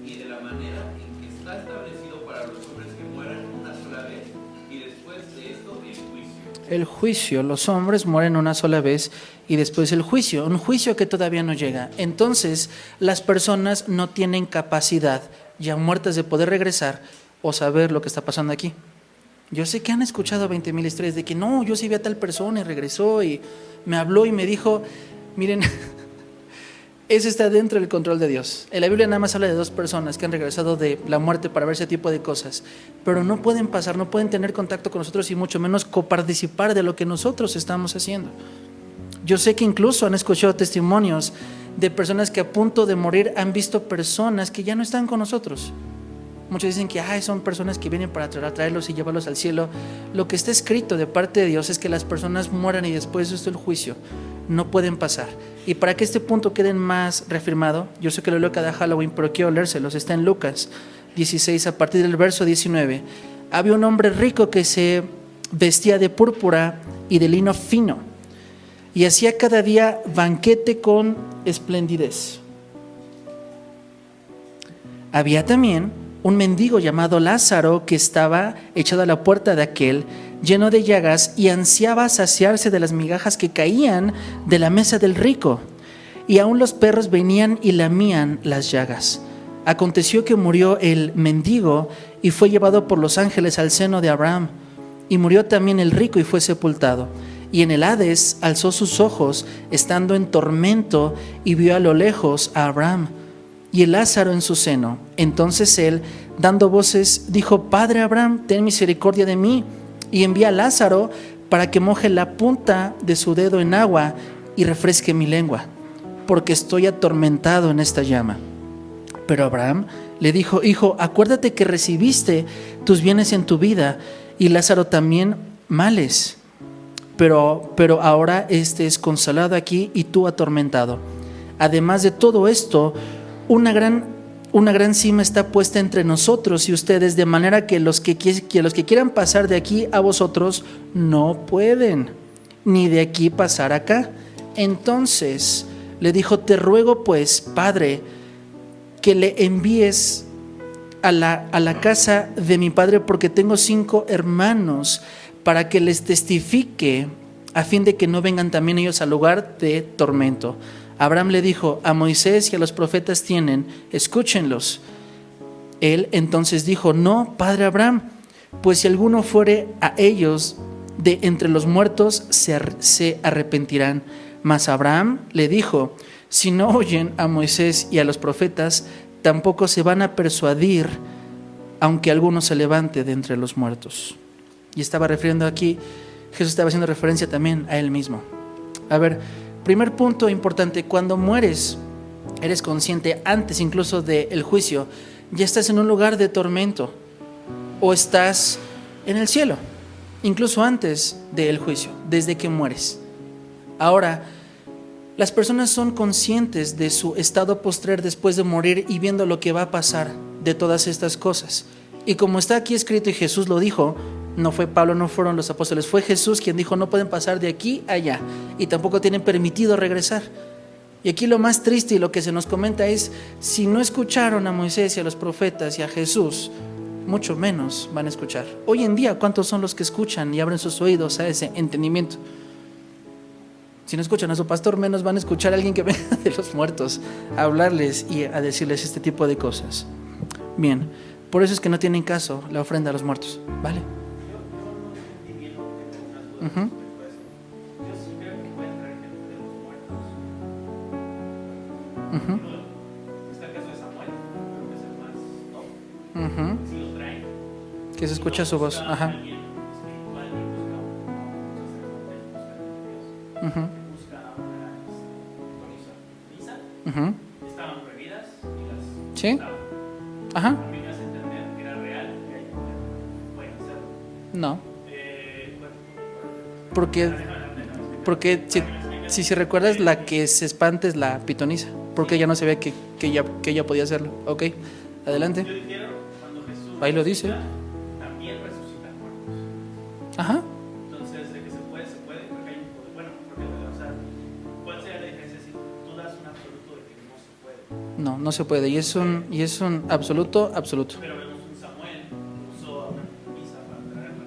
Y de la manera en que está establecido para los hombres que mueran una sola vez, y después de esto el juicio. El juicio, los hombres mueren una sola vez y después el juicio, un juicio que todavía no llega. Entonces, las personas no tienen capacidad, ya muertas, de poder regresar o saber lo que está pasando aquí. Yo sé que han escuchado 20,000 historias de que no, yo sí vi a tal persona y regresó y me habló y me dijo, miren, eso está dentro del control de Dios. En la Biblia nada más habla de 2 personas que han regresado de la muerte para ver ese tipo de cosas, pero no pueden pasar, no pueden tener contacto con nosotros y mucho menos coparticipar de lo que nosotros estamos haciendo. Yo sé que incluso han escuchado testimonios de personas que a punto de morir han visto personas que ya no están con nosotros. Muchos dicen que son personas que vienen para traerlos y llevarlos al cielo. Lo que está escrito de parte de Dios es que las personas mueran y después de esto el juicio. No pueden pasar. Y para que este punto quede más reafirmado, yo sé que lo leo cada Halloween, pero quiero leérselos. Está en Lucas 16, a partir del verso 19. Había un hombre rico que se vestía de púrpura y de lino fino, y hacía cada día banquete con esplendidez. Había también un mendigo llamado Lázaro que estaba echado a la puerta de aquel, lleno de llagas, y ansiaba saciarse de las migajas que caían de la mesa del rico, y aún los perros venían y lamían las llagas. Aconteció que murió el mendigo y fue llevado por los ángeles al seno de Abraham, y murió también el rico y fue sepultado. Y en el Hades alzó sus ojos, estando en tormento, y vio a lo lejos a Abraham y el Lázaro en su seno. Entonces él, dando voces, dijo: Padre Abraham, ten misericordia de mí, y envía a Lázaro para que moje la punta de su dedo en agua y refresque mi lengua, porque estoy atormentado en esta llama. Pero Abraham le dijo: Hijo, acuérdate que recibiste tus bienes en tu vida, y Lázaro también males, pero ahora este es consolado aquí y tú atormentado. Además de todo esto, una gran cima está puesta entre nosotros y ustedes, de manera que los que quieran pasar de aquí a vosotros no pueden, ni de aquí pasar acá. Entonces le dijo: Te ruego pues, Padre, que le envíes a la casa de mi padre, porque tengo 5 hermanos, para que les testifique, a fin de que no vengan también ellos al lugar de tormento. Abraham le dijo: A Moisés y a los profetas tienen, escúchenlos. Él entonces dijo: No, padre Abraham, pues si alguno fuere a ellos de entre los muertos, se arrepentirán. Mas Abraham le dijo: Si no oyen a Moisés y a los profetas, tampoco se van a persuadir, aunque alguno se levante de entre los muertos. Y estaba refiriendo aquí, Jesús estaba haciendo referencia también a él mismo. A ver, primer punto importante: cuando mueres, eres consciente antes incluso del juicio, ya estás en un lugar de tormento o estás en el cielo, incluso antes del juicio, desde que mueres. Ahora, las personas son conscientes de su estado postrer después de morir y viendo lo que va a pasar de todas estas cosas. Y como está aquí escrito y Jesús lo dijo, no fue Pablo, no fueron los apóstoles, fue Jesús quien dijo: no pueden pasar de aquí a allá y tampoco tienen permitido regresar. Y aquí lo más triste y lo que se nos comenta es: si no escucharon a Moisés y a los profetas y a Jesús, mucho menos van a escuchar. Hoy en día, ¿cuántos son los que escuchan y abren sus oídos a ese entendimiento? Si no escuchan a su pastor, menos van a escuchar a alguien que venga de los muertos a hablarles y a decirles este tipo de cosas. Bien, por eso es que no tienen caso la ofrenda a los muertos, ¿vale? Yo no entendí bien, tengo unas dudas respecto a eso. Yo sí creo que pueden traer gente de los muertos. Está el caso de Samuel, creo que es el más top. Sí lo traen. Que se escucha su voz. Ajá. Alguien espiritual y busca un sacerdote, busca a Dios. Ujú, Busca una pitonisa. ujú. Estaban prohibidas y las Sí. estaban. Ajá. A mí me hace entender que era real y hay poder. Pueden hacerlo. No. Bueno, Porque, porque si recuerdas, la que se espanta es la pitonisa. Porque ella no sabía que ella podía hacerlo. Ok, adelante. yo difiero cuando Jesús Ahí lo dice. resucita, también resucita muertos. Ajá. Entonces, de que se puede, porque hay un poder. Bueno, porque, o sea, ¿cuál sería la diferencia si tú das un absoluto de que no se puede? No, no se puede. Y es un absoluto. Pero vemos un Samuel que usó a una pitonisa para traerla.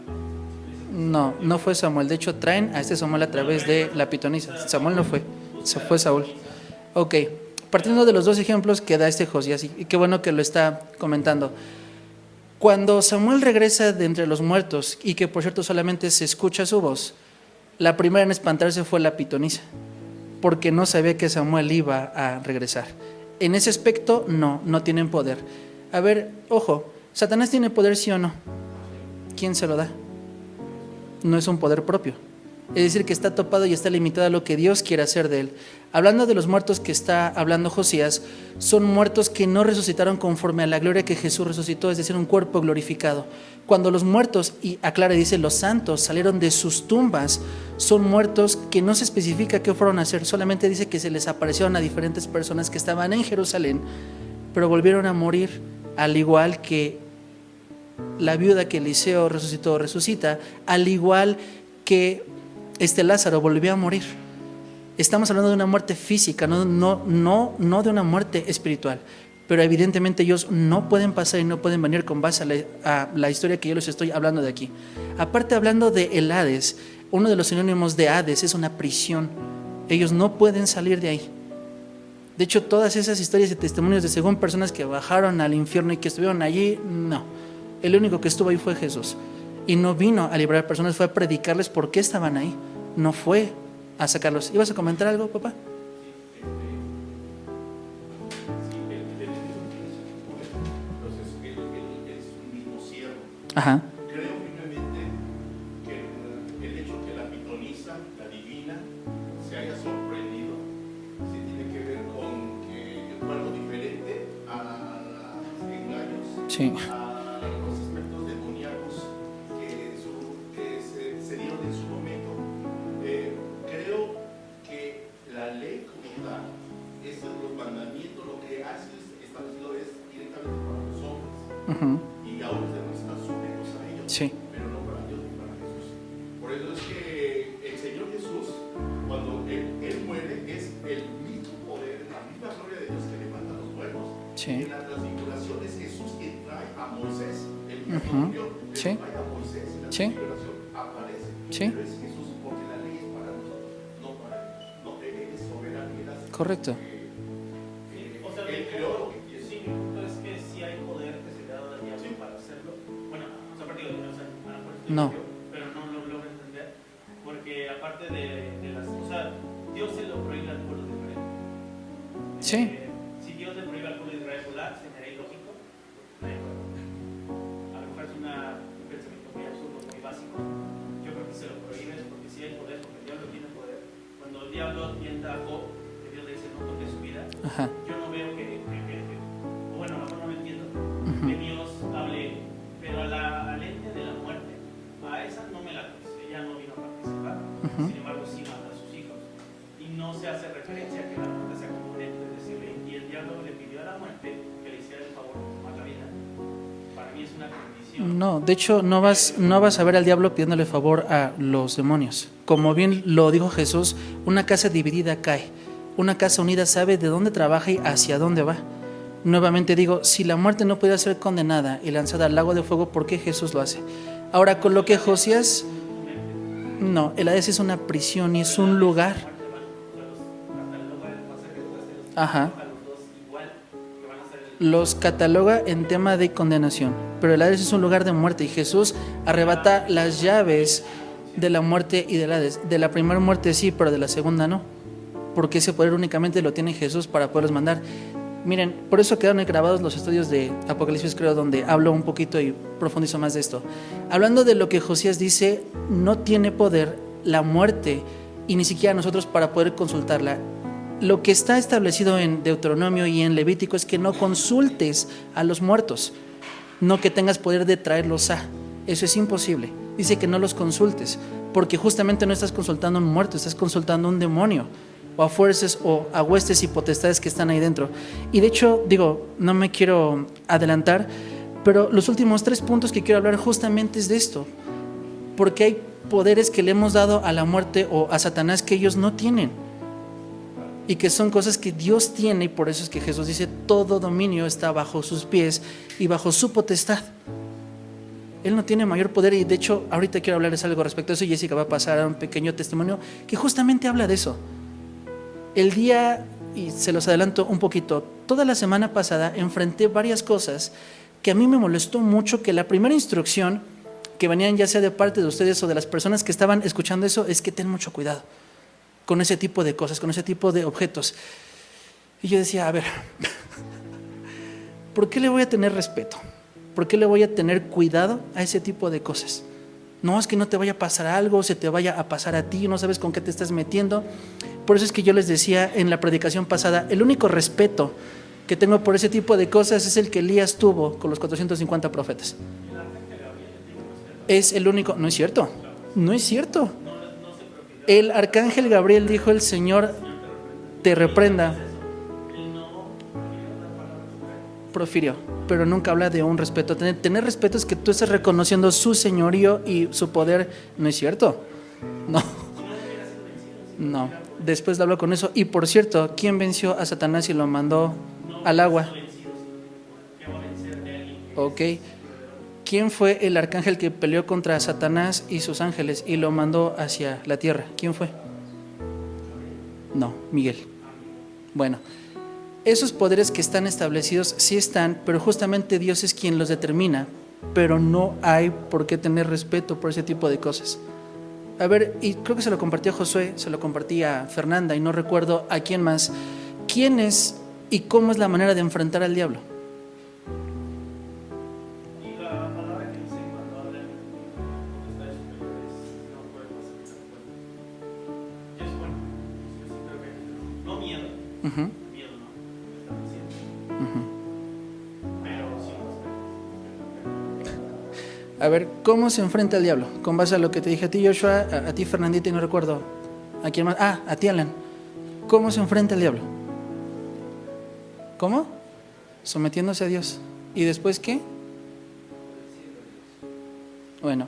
No, no fue Samuel. De hecho, traen a este Samuel a través de la pitonisa. Samuel no fue. Se fue Saúl. Ok. Partiendo de los dos ejemplos que da este Josías, y qué bueno que lo está comentando. Cuando Samuel regresa de entre los muertos, y que por cierto solamente se escucha su voz, la primera en espantarse fue la pitonisa, porque no sabía que Samuel iba a regresar. En ese aspecto, no tienen poder. A ver, ojo, ¿Satanás tiene poder, sí o no? ¿Quién se lo da? No es un poder propio. Es decir, que está topado y está limitado a lo que Dios quiere hacer de él. Hablando de los muertos que está hablando Josías, son muertos que no resucitaron conforme a la gloria que Jesús resucitó, es decir, un cuerpo glorificado. Cuando los muertos, y aclara, dice, los santos salieron de sus tumbas, son muertos que no se especifica qué fueron a hacer, solamente dice que se les aparecieron a diferentes personas que estaban en Jerusalén, pero volvieron a morir, al igual que la viuda que Eliseo resucita, al igual que Lázaro volvió a morir. Estamos hablando de una muerte física, no de una muerte espiritual. Pero evidentemente ellos no pueden pasar y no pueden venir con base a la historia que yo les estoy hablando de aquí. Aparte, hablando de el Hades, uno de los sinónimos de Hades es una prisión. Ellos no pueden salir de ahí. De hecho, todas esas historias y testimonios de según personas que bajaron al infierno y que estuvieron allí, no. El único que estuvo ahí fue Jesús. Y no vino a librar personas, fue a predicarles por qué estaban ahí. No fue a sacarlos. ¿Ibas a comentar algo, papá? Entonces, él es un mismo siervo. Ajá. Creo firmemente que el hecho que la pitonisa, la divina, se haya sorprendido, sí tiene que ver con que fue algo diferente a los engaños, Sí. a los aspectos demoníacos que se dieron en su momento. Creo que la ley como tal, los mandamientos, lo que hace establecido es directamente para los hombres. Ujú. Y a los demás están sujetos a ellos, Sí. pero no para Dios ni para Jesús. Por eso es que el Señor Jesús, cuando Él muere, es el mismo poder, la misma gloria de Dios que levanta a los muertos. Sí. En la transfiguración es Jesús quien trae a Moisés, el mismo Ujú. murió, pero Sí. trae a Moisés en la Sí. transfiguración, aparece. Sí. Pero es Jesús, porque la ley es para nosotros, no para Él. No, Él es soberano y Él hace Correcto. O sea, Él creó lo que quiere. sí, mi punto es que sí hay poder que se le ha dado al diablo para hacerlo. Bueno, o sea, partido, o sea, a lo mejor estoy No. yo, pero no lo logro entender. Porque aparte de las. O sea, Dios se lo prohíbe al pueblo de Israel. Sí. Si Dios le prohíbe al pueblo de Israel volar, se me hará ilógico. No hay problema. A lo mejor es un pensamiento muy absurdo, muy básico. Yo creo que se lo prohíbes porque sí hay poder, porque el diablo tiene poder. Cuando el diablo tienta a Job, que Dios le dice no toque su vida, Ajá. yo no veo o bueno, a lo mejor no me entiendo, Ujú. que Dios hable, pero a la ente de la muerte, a esa no me la toques, ella no vino a participar, Ujú. sin embargo sí mata a sus hijos. Y no se hace referencia a que la muerte sea como un ente de decirle, y el diablo le pidió a la muerte que le hiciera el favor de tomar la vida. Para mí es una condición. No, de hecho no vas a ver al diablo pidiéndole favor a los demonios. Como bien lo dijo Jesús, una casa dividida cae. Una casa unida sabe de dónde trabaja y hacia dónde va. Nuevamente digo, si la muerte no puede ser condenada y lanzada al lago de fuego, ¿por qué Jesús lo hace? Ahora, con lo que Josías... No, el Hades es una prisión y es un lugar. Ajá. Los cataloga en tema de condenación, pero el Hades es un lugar de muerte y Jesús arrebata las llaves de la muerte y del Hades. De la primera muerte sí, pero de la segunda no, porque ese poder únicamente lo tiene Jesús para poderlos mandar. Miren, por eso quedaron grabados los estudios de Apocalipsis, creo, donde hablo un poquito y profundizo más de esto. Hablando de lo que Josías dice, no tiene poder la muerte y ni siquiera nosotros para poder consultarla. Lo que está establecido en Deuteronomio y en Levítico es que no consultes a los muertos, no que tengas poder de traerlos a. Eso es imposible. Dice que no los consultes, porque justamente no estás consultando a un muerto, estás consultando a un demonio, o a fuerzas o a huestes y potestades que están ahí dentro. Y de hecho, no me quiero adelantar, pero los últimos 3 puntos que quiero hablar justamente es de esto, porque hay poderes que le hemos dado a la muerte o a Satanás que ellos no tienen, y que son cosas que Dios tiene, y por eso es que Jesús dice, todo dominio está bajo sus pies y bajo su potestad. Él no tiene mayor poder, y de hecho ahorita quiero hablarles algo respecto a eso. Jessica va a pasar a un pequeño testimonio que justamente habla de eso. El día, y se los adelanto un poquito, toda la semana pasada enfrenté varias cosas que a mí me molestó mucho, que la primera instrucción que venían ya sea de parte de ustedes o de las personas que estaban escuchando eso es que ten mucho cuidado con ese tipo de cosas, con ese tipo de objetos. Y yo decía, a ver, ¿por qué le voy a tener respeto? ¿Por qué le voy a tener cuidado a ese tipo de cosas? No, es que no te vaya a pasar algo, se te vaya a pasar a ti, no sabes con qué te estás metiendo. Por eso es que yo les decía en la predicación pasada, el único respeto que tengo por ese tipo de cosas es el que Elías tuvo con los 450 profetas. Es el único. No es cierto, no es cierto. El arcángel Gabriel dijo, el Señor te reprenda. Profirió, pero nunca habla de un respeto. Tener respeto es que tú estés reconociendo su señorío y su poder. No es cierto, no. Después hablo con eso. Y por cierto, ¿quién venció a Satanás y lo mandó al agua? Ok. ¿Quién fue el arcángel que peleó contra Satanás y sus ángeles y lo mandó hacia la tierra? ¿Quién fue? No, Miguel. Bueno, esos poderes que están establecidos sí están, pero justamente Dios es quien los determina, pero no hay por qué tener respeto por ese tipo de cosas. A ver, y creo que se lo compartí a Josué, se lo compartí a Fernanda y no recuerdo a quién más. ¿Quién es y cómo es la manera de enfrentar al diablo? Y la palabra que dice cuando hablan con potestades superiores no puede pasar esa puerta. Y es bueno, yo sí creo que no miedo, miedo no, está diciendo, pero sí respeto. A ver, ¿cómo se enfrenta al diablo? Con base a lo que te dije a ti, Joshua, a ti, Fernandita, y no recuerdo a quién más. A ti, Alan. ¿Cómo se enfrenta al diablo? ¿Cómo? Sometiéndose a Dios. ¿Y después qué? Bueno,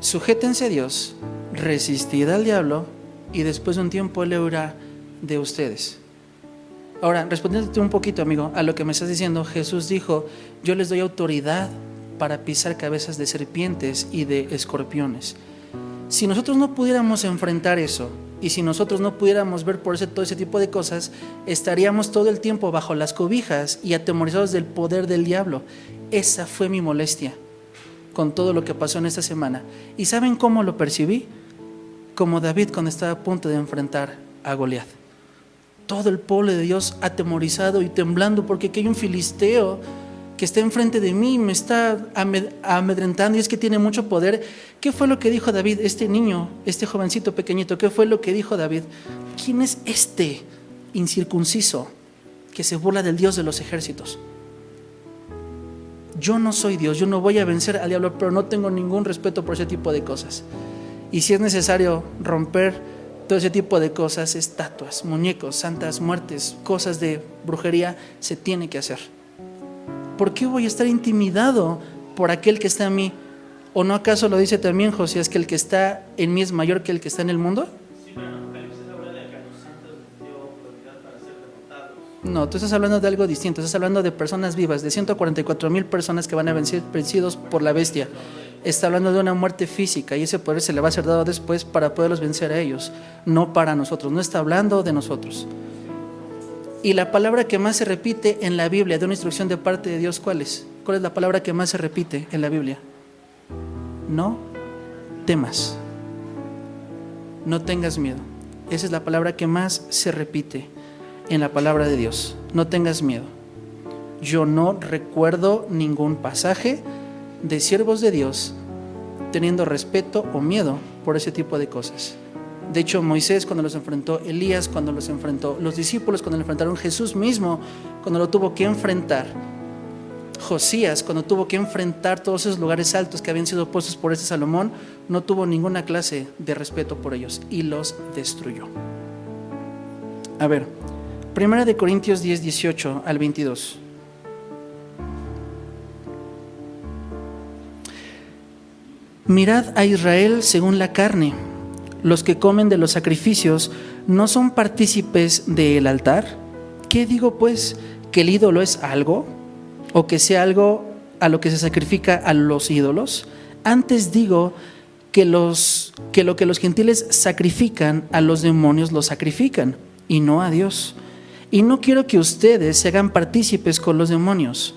sujétense a Dios, resistid al diablo, y después de un tiempo Él huirá de ustedes. Ahora, respondiéndote un poquito, amigo, a lo que me estás diciendo, Jesús dijo, yo les doy autoridad para pisar cabezas de serpientes y de escorpiones. Si nosotros no pudiéramos enfrentar eso, y si nosotros no pudiéramos ver por todo ese tipo de cosas, estaríamos todo el tiempo bajo las cobijas y atemorizados del poder del diablo. Esa fue mi molestia con todo lo que pasó en esta semana. ¿Y saben cómo lo percibí? Como David cuando estaba a punto de enfrentar a Goliat. Todo el pueblo de Dios atemorizado y temblando porque aquí hay un filisteo que está enfrente de mí y me está amedrentando, y es que tiene mucho poder. ¿Qué fue lo que dijo David? Este niño, este jovencito pequeñito, ¿qué fue lo que dijo David? ¿Quién es este incircunciso que se burla del Dios de los ejércitos? Yo no soy Dios, yo no voy a vencer al diablo, pero no tengo ningún respeto por ese tipo de cosas. Y si es necesario romper todo ese tipo de cosas, estatuas, muñecos, santas muertes, cosas de brujería, se tiene que hacer. ¿Por qué voy a estar intimidado por aquel que está en mí? ¿O no acaso lo dice también Josías, que el que está en mí es mayor que el que está en el mundo? Sí, pero en Apocalipsis habla de que a los santos les dio autoridad para ser derrotados. No, tú estás hablando de algo distinto, estás hablando de personas vivas, de 144,000 personas que van a vencer vencidos por la bestia. Está hablando de una muerte física, y ese poder se le va a ser dado después para poderlos vencer a ellos, no para nosotros. No está hablando de nosotros. Y la palabra que más se repite en la Biblia de una instrucción de parte de Dios, ¿cuál es? ¿Cuál es la palabra que más se repite en la Biblia? No temas, no tengas miedo. Esa es la palabra que más se repite en la palabra de Dios. no tengas miedo. Yo no recuerdo ningún pasaje de siervos de Dios teniendo respeto o miedo por ese tipo de cosas. De hecho, Moisés cuando los enfrentó, Elías cuando los enfrentó, los discípulos cuando lo enfrentaron, Jesús mismo cuando lo tuvo que enfrentar, Josías cuando tuvo que enfrentar todos esos lugares altos que habían sido puestos por este Salomón, no tuvo ninguna clase de respeto por ellos y los destruyó. A ver, 1 Corintios 10, 18 al 22. Mirad a Israel según la carne. Los que comen de los sacrificios no son partícipes del altar. ¿Qué digo pues? ¿Que el ídolo es algo? ¿O que sea algo a lo que se sacrifica a los ídolos? Antes digo que lo que los gentiles sacrifican a los demonios lo sacrifican, y no a Dios. Y no quiero que ustedes se hagan partícipes con los demonios.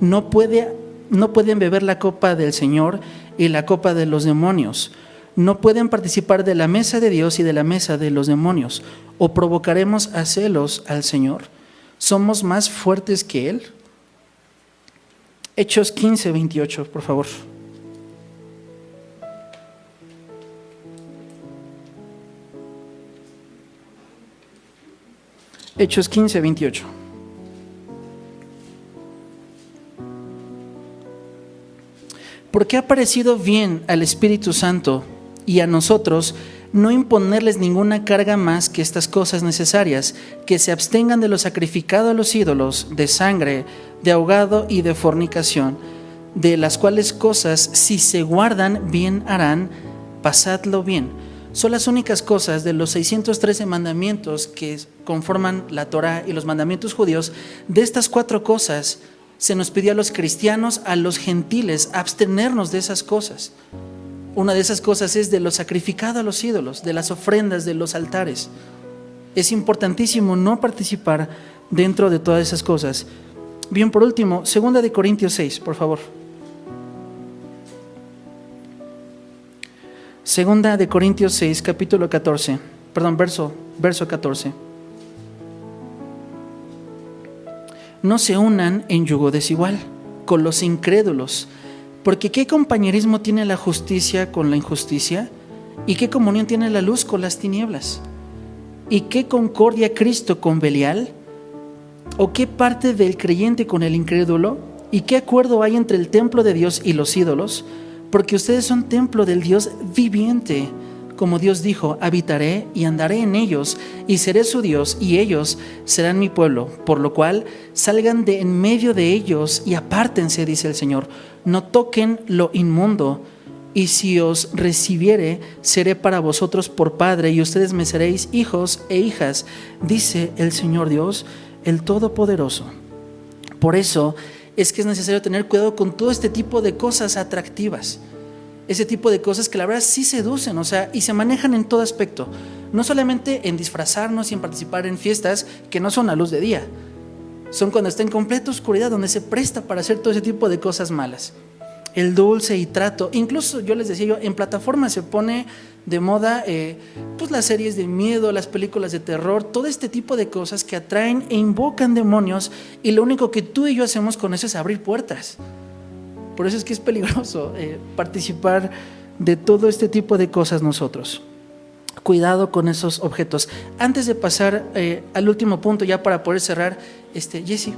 No pueden beber la copa del Señor y la copa de los demonios. No pueden participar de la mesa de Dios y de la mesa de los demonios. ¿O provocaremos a celos al Señor? ¿Somos más fuertes que Él? Hechos 15, 28, por favor. Hechos 15, 28. Porque ha parecido bien al Espíritu Santo y a nosotros no imponerles ninguna carga más que estas cosas necesarias, que se abstengan de lo sacrificado a los ídolos, de sangre, de ahogado y de fornicación, de las cuales cosas, si se guardan, bien harán, pasadlo bien. Son las únicas cosas de los 613 mandamientos que conforman la Torá y los mandamientos judíos. De estas 4 cosas se nos pidió a los cristianos, a los gentiles, abstenernos de esas cosas. Una de esas cosas es de lo sacrificado a los ídolos, de las ofrendas, de los altares. Es importantísimo no participar dentro de todas esas cosas. Bien, por último, 2 Corintios 6, por favor. 2 Corintios 6, capítulo 14, perdón, verso 14. No se unan en yugo desigual con los incrédulos, porque ¿qué compañerismo tiene la justicia con la injusticia? ¿Y qué comunión tiene la luz con las tinieblas? ¿Y qué concordia Cristo con Belial? ¿O qué parte del creyente con el incrédulo? ¿Y qué acuerdo hay entre el templo de Dios y los ídolos? Porque ustedes son templo del Dios viviente. Como Dios dijo, habitaré y andaré en ellos, y seré su Dios, y ellos serán mi pueblo. Por lo cual, salgan de en medio de ellos y apártense, dice el Señor. No toquen lo inmundo, y si os recibiere, seré para vosotros por padre, y ustedes me seréis hijos e hijas, dice el Señor Dios, el Todopoderoso. Por eso es que es necesario tener cuidado con todo este tipo de cosas atractivas. Ese tipo de cosas que la verdad sí seducen, y se manejan en todo aspecto. No solamente en disfrazarnos y en participar en fiestas que no son a luz de día. Son cuando está en completa oscuridad donde se presta para hacer todo ese tipo de cosas malas. El dulce y trato. Incluso yo les decía en plataformas se pone de moda pues las series de miedo, las películas de terror, todo este tipo de cosas que atraen e invocan demonios, y lo único que tú y yo hacemos con eso es abrir puertas. Por eso es que es peligroso participar de todo este tipo de cosas nosotros. Cuidado con esos objetos. Antes de pasar al último punto, ya para poder cerrar, Jessy,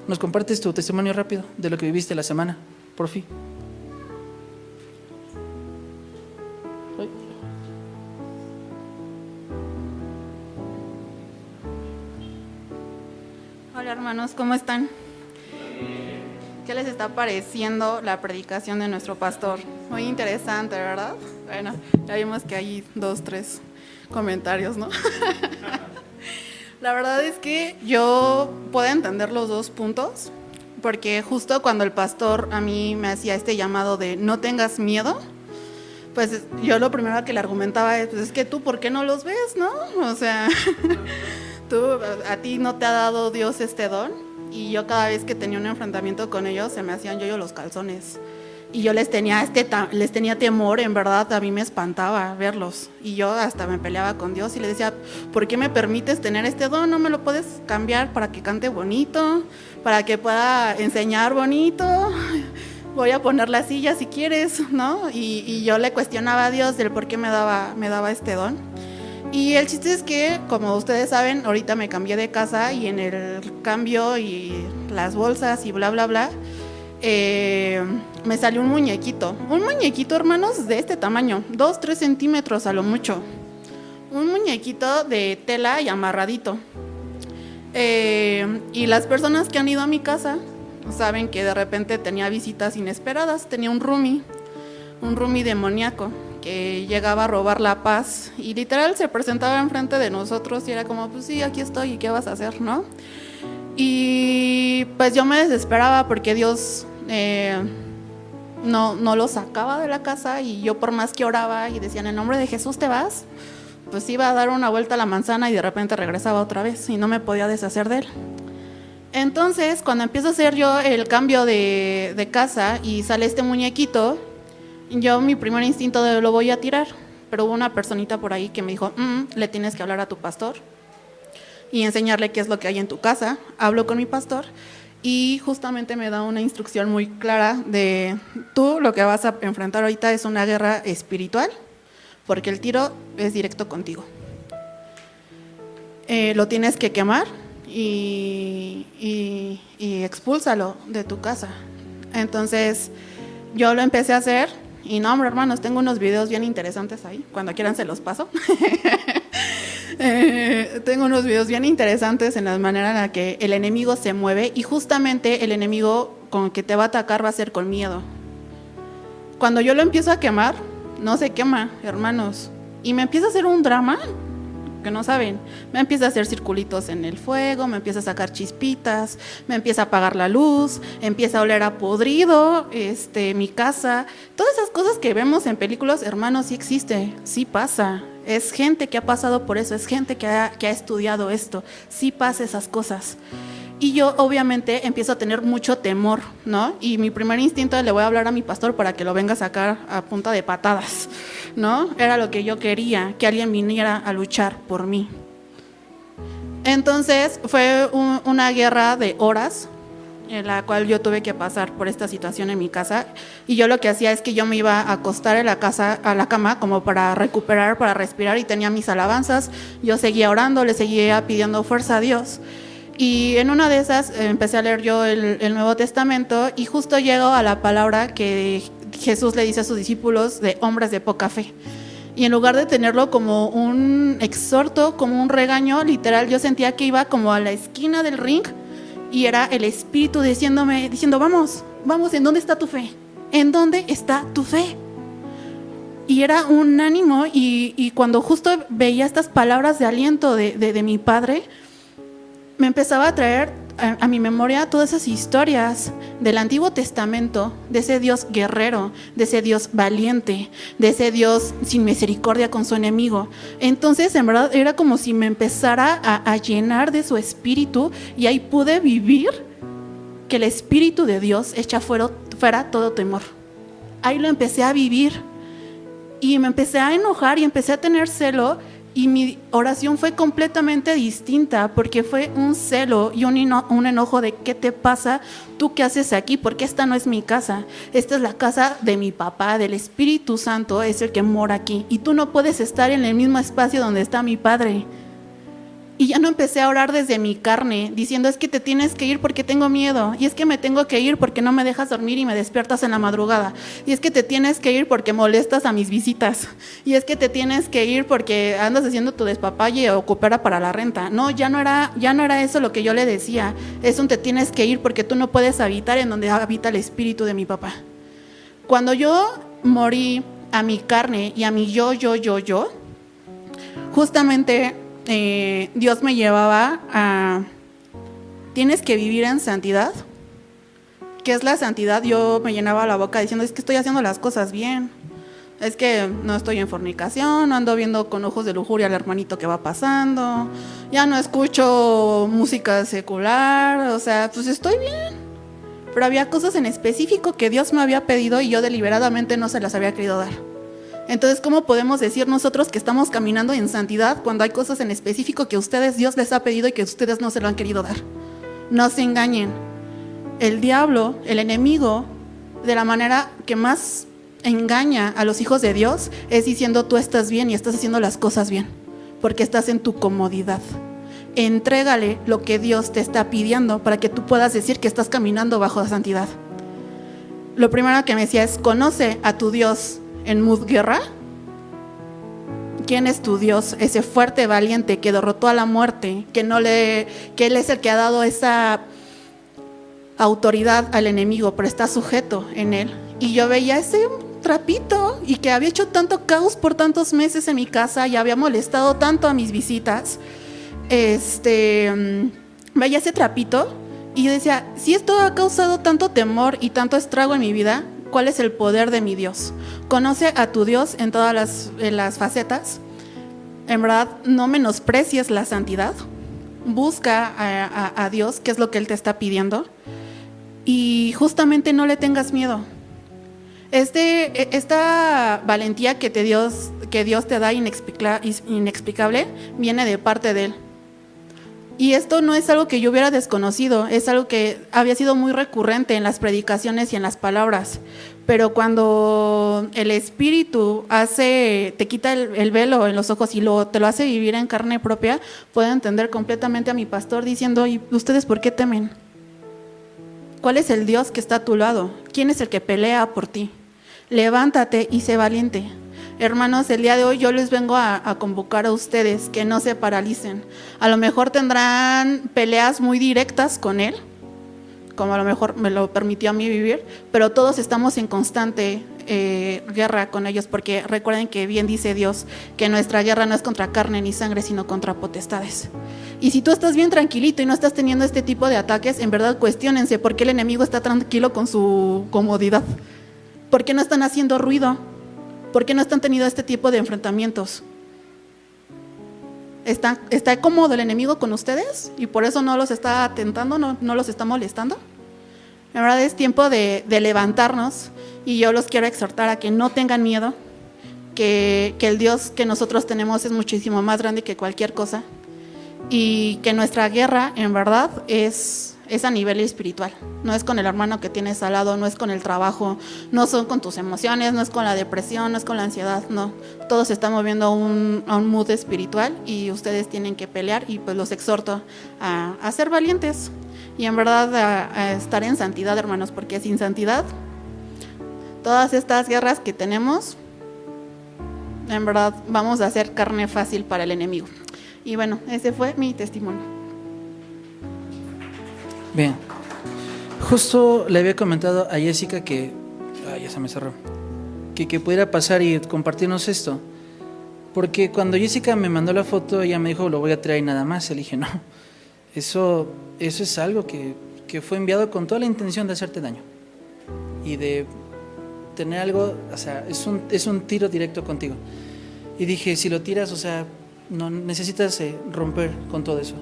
¿nos compartes tu testimonio rápido de lo que viviste la semana? Por fin. Hola hermanos, ¿cómo están? ¿Qué les está pareciendo la predicación de nuestro pastor? Muy interesante, ¿verdad? Bueno, ya vimos que hay 2, 3 comentarios, ¿no? La verdad es que yo puedo entender los 2 puntos, porque justo cuando el pastor a mí me hacía este llamado de no tengas miedo, pues yo lo primero que le argumentaba es, pues es que tú, ¿por qué no los ves, no? O sea, a ti no te ha dado Dios este don. Y yo cada vez que tenía un enfrentamiento con ellos se me hacían yoyo los calzones. Y yo les tenía temor, en verdad, a mí me espantaba verlos. Y yo hasta me peleaba con Dios y le decía, ¿por qué me permites tener este don? ¿No me lo puedes cambiar para que cante bonito? Para que pueda enseñar bonito. Voy a poner la silla si quieres, ¿no? Y yo le cuestionaba a Dios del por qué me daba este don. Y el chiste es que, como ustedes saben, ahorita me cambié de casa y en el cambio y las bolsas y bla, bla, bla, me salió un muñequito, hermanos, de este tamaño, 2-3 centímetros a lo mucho, un muñequito de tela y amarradito. Y las personas que han ido a mi casa saben que de repente tenía visitas inesperadas, tenía un roomie demoníaco que llegaba a robar la paz y literal se presentaba enfrente de nosotros y era como, pues sí, aquí estoy, ¿y qué vas a hacer, no? Y pues yo me desesperaba porque Dios no lo sacaba de la casa y yo por más que oraba y decía, en el nombre de Jesús te vas, pues iba a dar una vuelta a la manzana y de repente regresaba otra vez y no me podía deshacer de él. Entonces, cuando empiezo a hacer yo el cambio de casa y sale este muñequito, yo mi primer instinto de lo voy a tirar, pero hubo una personita por ahí que me dijo, le tienes que hablar a tu pastor y enseñarle qué es lo que hay en tu casa. Hablo con mi pastor y justamente me da una instrucción muy clara de tú lo que vas a enfrentar ahorita es una guerra espiritual, porque el tiro es directo contigo. Lo tienes que quemar y expúlsalo de tu casa. Entonces yo lo empecé a hacer y no, hombre, hermanos, tengo unos videos bien interesantes ahí, cuando quieran se los paso. Tengo unos videos bien interesantes en la manera en la que el enemigo se mueve y justamente el enemigo con el que te va a atacar va a ser con miedo. Cuando yo lo empiezo a quemar, no se quema, hermanos, y me empieza a hacer un drama que no saben. Me empieza a hacer circulitos en el fuego, me empieza a sacar chispitas, me empieza a apagar la luz, empieza a oler a podrido mi casa. Todas esas cosas que vemos en películas, hermanos, sí existe, sí pasa. Es gente que ha pasado por eso, es gente que ha estudiado esto, sí pasa esas cosas. Y yo obviamente empiezo a tener mucho temor, ¿no? Y mi primer instinto le voy a hablar a mi pastor para que lo venga a sacar a punta de patadas, ¿no? Era lo que yo quería, que alguien viniera a luchar por mí. Entonces fue una guerra de horas en la cual yo tuve que pasar por esta situación en mi casa y yo lo que hacía es que yo me iba a acostar a la cama como para recuperar, para respirar y tenía mis alabanzas, yo seguía orando, le seguía pidiendo fuerza a Dios. Y en una de esas empecé a leer yo el Nuevo Testamento y justo llego a la palabra que Jesús le dice a sus discípulos de hombres de poca fe. Y en lugar de tenerlo como un exhorto, como un regaño, literal, yo sentía que iba como a la esquina del ring y era el Espíritu diciendo, vamos, ¿en dónde está tu fe? ¿En dónde está tu fe? Y era un ánimo y cuando justo veía estas palabras de aliento de mi padre, me empezaba a traer a mi memoria todas esas historias del Antiguo Testamento, de ese Dios guerrero, de ese Dios valiente, de ese Dios sin misericordia con su enemigo. Entonces, en verdad, era como si me empezara a llenar de su espíritu y ahí pude vivir que el Espíritu de Dios echa fuera todo temor. Ahí lo empecé a vivir y me empecé a enojar y empecé a tener celo. Y mi oración fue completamente distinta porque fue un celo y un enojo de ¿qué te pasa? ¿Tú qué haces aquí? Porque esta no es mi casa, esta es la casa de mi papá, del Espíritu Santo es el que mora aquí y tú no puedes estar en el mismo espacio donde está mi Padre. Y ya no empecé a orar desde mi carne, diciendo es que te tienes que ir porque tengo miedo, y es que me tengo que ir porque no me dejas dormir y me despiertas en la madrugada, y es que te tienes que ir porque molestas a mis visitas, y es que te tienes que ir porque andas haciendo tu despapalle o coopera para la renta. No, ya no era eso lo que yo le decía, es un te tienes que ir porque tú no puedes habitar en donde habita el Espíritu de mi papá. Cuando yo morí a mi carne y a mi yo, justamente Dios me llevaba a tienes que vivir en santidad. ¿Qué es la santidad? Yo me llenaba la boca diciendo es que estoy haciendo las cosas bien, es que no estoy en fornicación, no ando viendo con ojos de lujuria al hermanito que va pasando, ya no escucho música secular, o sea, pues estoy bien. pero había cosas en específico que Dios me había pedido y yo deliberadamente no se las había querido dar. Entonces, ¿cómo podemos decir nosotros que estamos caminando en santidad cuando hay cosas en específico que ustedes, Dios les ha pedido y que ustedes no se lo han querido dar? No se engañen. El diablo, el enemigo, de la manera que más engaña a los hijos de Dios es diciendo tú estás bien y estás haciendo las cosas bien, porque estás en tu comodidad. Entrégale lo que Dios te está pidiendo para que tú puedas decir que estás caminando bajo la santidad. Lo primero que me decía es, conoce a tu Dios en mood guerra. ¿Quién es tu Dios? Ese fuerte, valiente, que derrotó a la muerte, que Él es el que ha dado esa autoridad al enemigo, pero está sujeto en Él. Y yo veía ese trapito y que había hecho tanto caos por tantos meses en mi casa y había molestado tanto a mis visitas. Veía ese trapito y yo decía, si esto ha causado tanto temor y tanto estrago en mi vida, ¿cuál es el poder de mi Dios? Conoce a tu Dios en todas las facetas. En verdad, no menosprecies la santidad. Busca a Dios, qué es lo que Él te está pidiendo. Y justamente no le tengas miedo. Esta valentía que Dios te da inexplicable viene de parte de Él. Y esto no es algo que yo hubiera desconocido, es algo que había sido muy recurrente en las predicaciones y en las palabras. Pero cuando el Espíritu te quita el velo en los ojos y te lo hace vivir en carne propia, puedo entender completamente a mi pastor diciendo, ¿y ustedes por qué temen? ¿Cuál es el Dios que está a tu lado? ¿Quién es el que pelea por ti? Levántate y sé valiente. Hermanos, el día de hoy yo les vengo a convocar a ustedes que no se paralicen. A lo mejor tendrán peleas muy directas con Él, como a lo mejor me lo permitió a mí vivir, pero todos estamos en constante guerra con ellos, porque recuerden que bien dice Dios que nuestra guerra no es contra carne ni sangre, sino contra potestades. Y si tú estás bien tranquilito y no estás teniendo este tipo de ataques, en verdad cuestiónense por qué el enemigo está tranquilo con su comodidad. ¿Por qué no están haciendo ruido? ¿Por qué no están teniendo este tipo de enfrentamientos? ¿Está cómodo el enemigo con ustedes? ¿Y por eso no los está atentando, no los está molestando? La verdad es tiempo de levantarnos, y yo los quiero exhortar a que no tengan miedo, que el Dios que nosotros tenemos es muchísimo más grande que cualquier cosa, y que nuestra guerra en verdad es a nivel espiritual. No es con el hermano que tienes al lado, no es con el trabajo, no son con tus emociones, no es con la depresión, no es con la ansiedad, no. Todo se está moviendo a un mood espiritual, y ustedes tienen que pelear, y pues los exhorto a ser valientes y en verdad a estar en santidad, hermanos, porque sin santidad todas estas guerras que tenemos, en verdad vamos a hacer carne fácil para el enemigo. Y bueno, ese fue mi testimonio. Bien, justo le había comentado a Jessica que, ya se me cerró, que pudiera pasar y compartirnos esto, porque cuando Jessica me mandó la foto, ella me dijo, lo voy a traer y nada más. Le dije, no, eso es algo que fue enviado con toda la intención de hacerte daño y de tener algo, o sea, es un tiro directo contigo. Y dije, si lo tiras, o sea, no necesitas romper con todo eso.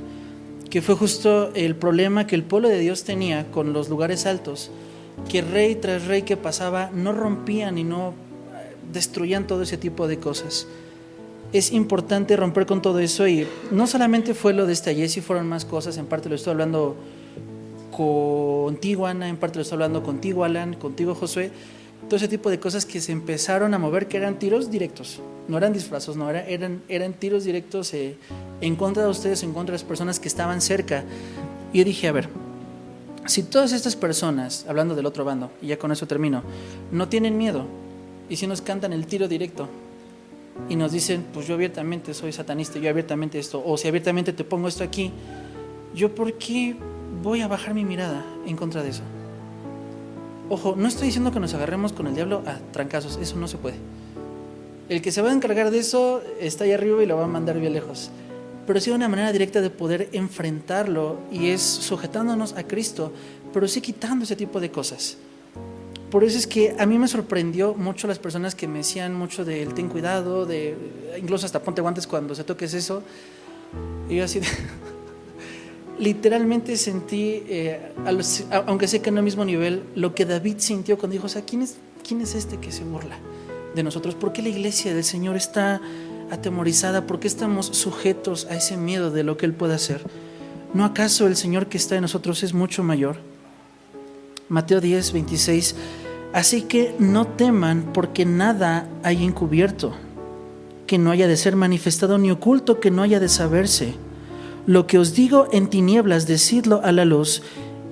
Que fue justo el problema que el pueblo de Dios tenía con los lugares altos, que rey tras rey que pasaba no rompían y no destruían todo ese tipo de cosas. Es importante romper con todo eso, y no solamente fue lo de esta Jessie, fueron más cosas. En parte lo estoy hablando contigo, Ana, en parte lo estoy hablando contigo, Alan, contigo, Josué. Todo ese tipo de cosas que se empezaron a mover, que eran tiros directos, no eran disfrazos, no eran tiros directos en contra de ustedes, en contra de las personas que estaban cerca. Y yo dije, a ver, si todas estas personas, hablando del otro bando, y ya con eso termino, no tienen miedo, y si nos cantan el tiro directo y nos dicen, pues yo abiertamente soy satanista, yo abiertamente esto, o si abiertamente te pongo esto aquí, ¿yo por qué voy a bajar mi mirada en contra de eso? Ojo, no estoy diciendo que nos agarremos con el diablo a trancazos, eso no se puede. El que se va a encargar de eso está ahí arriba y lo va a mandar bien lejos. Pero sí una manera directa de poder enfrentarlo, y es sujetándonos a Cristo, pero sí quitando ese tipo de cosas. Por eso es que a mí me sorprendió mucho las personas que me decían mucho del ten cuidado, incluso hasta ponte guantes cuando se toques eso. Y yo así literalmente sentí, aunque sé que no al mismo nivel, lo que David sintió cuando dijo, o sea, ¿quién es este que se burla de nosotros? ¿Por qué la iglesia del Señor está atemorizada? ¿Por qué estamos sujetos a ese miedo de lo que Él puede hacer? ¿No acaso el Señor que está en nosotros es mucho mayor? Mateo 10, 26. Así que no teman, porque nada hay encubierto que no haya de ser manifestado, ni oculto que no haya de saberse. Lo que os digo en tinieblas, decidlo a la luz,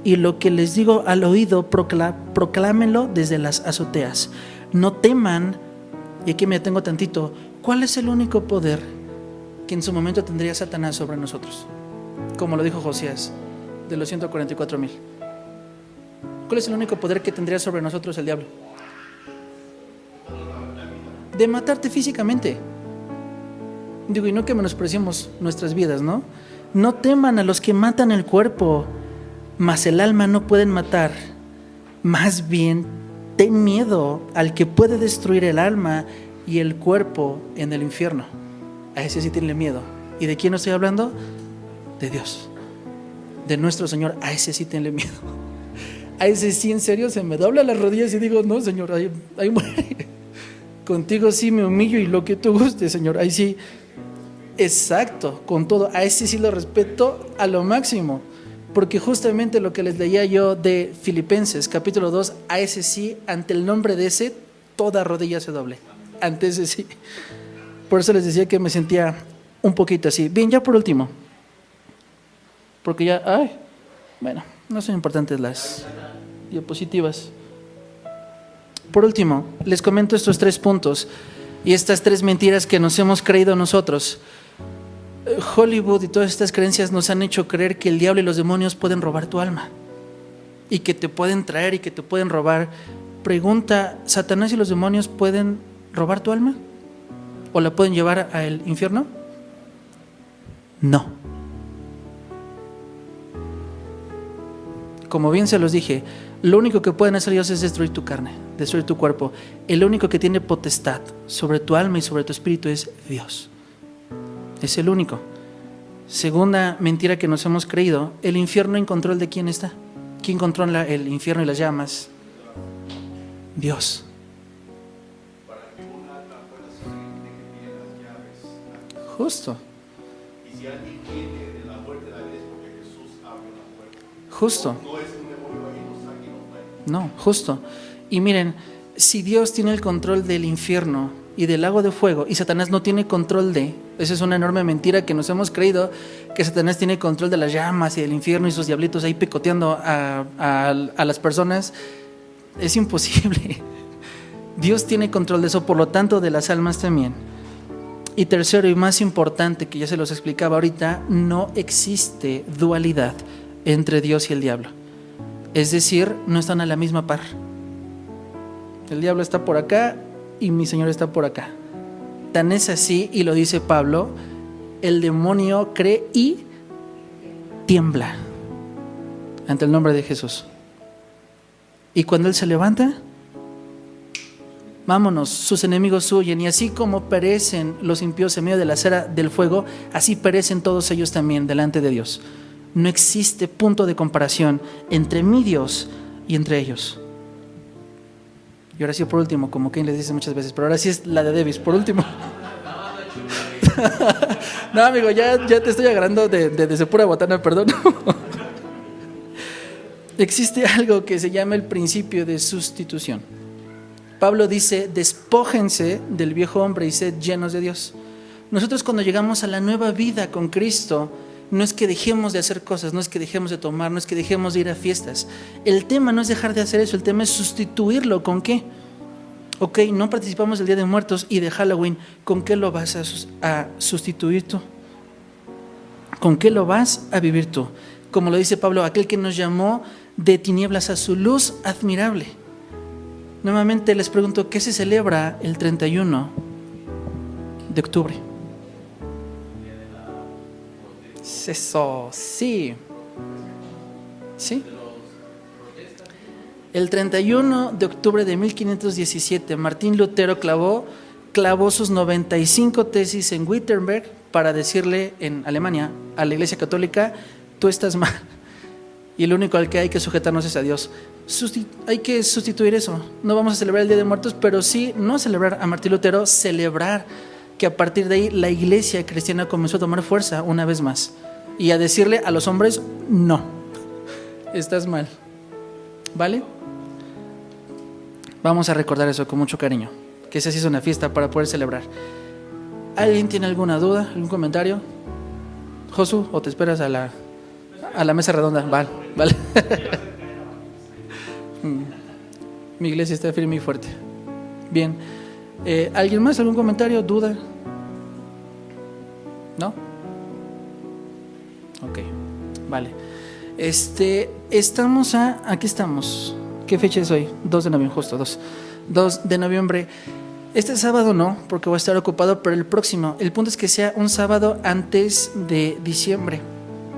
y lo que les digo al oído, proclámenlo desde las azoteas. No teman, y aquí me detengo tantito, ¿cuál es el único poder que en su momento tendría Satanás sobre nosotros? Como lo dijo Josías, de los 144,000. ¿Cuál es el único poder que tendría sobre nosotros el diablo? De matarte físicamente. Digo, y no que menospreciemos nuestras vidas, ¿no? No teman a los que matan el cuerpo, mas el alma no pueden matar. Más bien, ten miedo al que puede destruir el alma y el cuerpo en el infierno. A ese sí tiene miedo. ¿Y de quién estoy hablando? De Dios, de nuestro Señor. A ese sí tenle miedo. A ese sí, en serio, se me dobla las rodillas y digo, no, Señor, ahí muere. Contigo sí me humillo y lo que tú gustes, Señor. Ahí sí, exacto, con todo. A ese sí lo respeto a lo máximo. Porque justamente lo que les leía yo de Filipenses, capítulo 2, a ese sí, ante el nombre de ese, toda rodilla se doble. Ante ese sí. Por eso les decía que me sentía un poquito así. Bien, ya por último. Porque ya, bueno, no son importantes las diapositivas. Por último, les comento estos 3 puntos y estas 3 mentiras que nos hemos creído nosotros. Hollywood y todas estas creencias nos han hecho creer que el diablo y los demonios pueden robar tu alma y que te pueden traer y que te pueden robar. Pregunta, ¿Satanás y los demonios pueden robar tu alma? ¿O la pueden llevar al infierno? No. Como bien se los dije, lo único que pueden hacer ellos es destruir tu carne, destruir tu cuerpo. El único que tiene potestad sobre tu alma y sobre tu espíritu es Dios. Es el único. Segunda mentira que nos hemos creído, el infierno en control de quién está. ¿Quién controla el infierno y las llamas? Dios. Para que un alma pueda salir de que tiene las llaves. Justo. Y si alguien quiere de la muerte de la vida es porque Jesús abre la puerta. Justo. No es un demonio ahí, no saque y no muere. No, justo. Y miren, si Dios tiene el control del infierno y del lago de fuego y Satanás no tiene control esa es una enorme mentira que nos hemos creído, que Satanás tiene control de las llamas y del infierno y sus diablitos ahí picoteando a las personas. Es imposible. Dios tiene control de eso, por lo tanto de las almas también. Y tercero y más importante, que ya se los explicaba ahorita, no existe dualidad entre Dios y el diablo. Es decir, no están a la misma par. El diablo está por acá y mi Señor está por acá. Tan es así, y lo dice Pablo, el demonio cree y tiembla ante el nombre de Jesús. Y cuando Él se levanta, vámonos, sus enemigos huyen. Y así como perecen los impíos en medio de la cera del fuego, así perecen todos ellos también delante de Dios. No existe punto de comparación entre mi Dios y entre ellos. Y ahora sí, por último, como Kane les dice muchas veces, pero ahora sí es la de Davis, por último. No, amigo, ya te estoy agarrando de pura botana, perdón. Existe algo que se llama el principio de sustitución. Pablo dice, despójense del viejo hombre y sed llenos de Dios. Nosotros cuando llegamos a la nueva vida con Cristo, no es que dejemos de hacer cosas, no es que dejemos de tomar, no es que dejemos de ir a fiestas. El tema no es dejar de hacer eso, el tema es sustituirlo. ¿Con qué? Ok, no participamos del Día de Muertos y de Halloween. ¿Con qué lo vas a sustituir tú? ¿Con qué lo vas a vivir tú? Como lo dice Pablo, aquel que nos llamó de tinieblas a su luz admirable. Nuevamente les pregunto, ¿qué se celebra el 31 de octubre? Eso, sí. ¿Sí? El 31 de octubre de 1517, Martín Lutero clavó sus 95 tesis en Wittenberg para decirle en Alemania a la Iglesia Católica, tú estás mal. Y el único al que hay que sujetarnos es a Dios. Hay que sustituir eso. No vamos a celebrar el Día de Muertos, pero sí no celebrar a Martín Lutero, celebrar que a partir de ahí la iglesia cristiana comenzó a tomar fuerza una vez más. Y a decirle a los hombres, no, estás mal. ¿Vale? Vamos a recordar eso con mucho cariño, que esa sí es una fiesta para poder celebrar. ¿Alguien tiene alguna duda, algún comentario? Josu, ¿o te esperas a la mesa redonda? Vale. Mi iglesia está firme y fuerte. Bien. ¿Alguien más? ¿Algún comentario? ¿Duda? ¿No? Ok, vale. Aquí estamos. ¿Qué fecha es hoy? 2 de noviembre, justo 2 de noviembre. Este sábado no, porque voy a estar ocupado, pero el próximo. El punto es que sea un sábado antes de diciembre.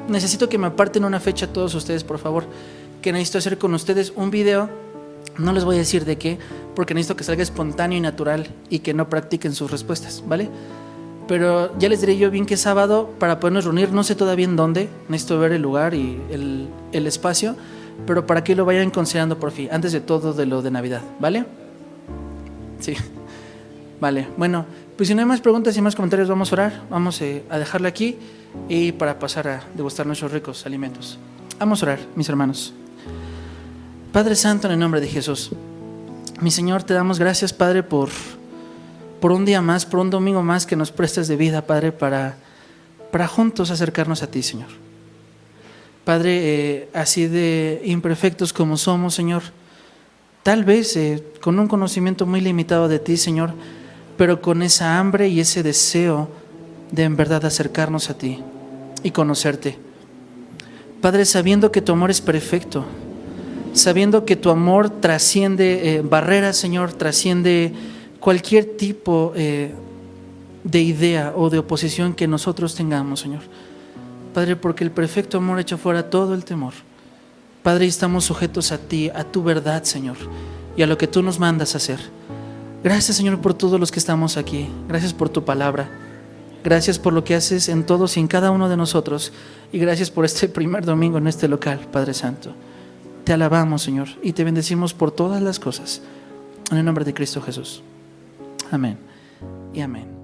Necesito que me aparten una fecha todos ustedes, por favor, que necesito hacer con ustedes un video. No les voy a decir de qué, porque necesito que salga espontáneo y natural y que no practiquen sus respuestas, ¿vale? Pero ya les diré yo bien qué sábado para podernos reunir. No sé todavía en dónde, necesito ver el lugar y el espacio, pero para que lo vayan considerando por fin, antes de todo de lo de Navidad, ¿vale? Sí, vale. Bueno, pues si no hay más preguntas y más comentarios, vamos a orar, vamos a dejarlo aquí y para pasar a degustar nuestros ricos alimentos. Vamos a orar, mis hermanos. Padre Santo, en el nombre de Jesús, mi Señor, te damos gracias, Padre, por un día más, por un domingo más que nos prestas de vida, Padre, para juntos acercarnos a ti, Señor. Padre, así de imperfectos como somos, Señor, tal vez con un conocimiento muy limitado de ti, Señor, pero con esa hambre y ese deseo de en verdad acercarnos a ti y conocerte. Padre, sabiendo que tu amor es perfecto, sabiendo que tu amor trasciende barreras, Señor, trasciende cualquier tipo de idea o de oposición que nosotros tengamos, Señor. Padre, porque el perfecto amor echa fuera todo el temor. Padre, estamos sujetos a ti, a tu verdad, Señor, y a lo que tú nos mandas hacer. Gracias, Señor, por todos los que estamos aquí. Gracias por tu palabra. Gracias por lo que haces en todos y en cada uno de nosotros. Y gracias por este primer domingo en este local, Padre Santo. Te alabamos, Señor, y te bendecimos por todas las cosas. En el nombre de Cristo Jesús. Amén y amén.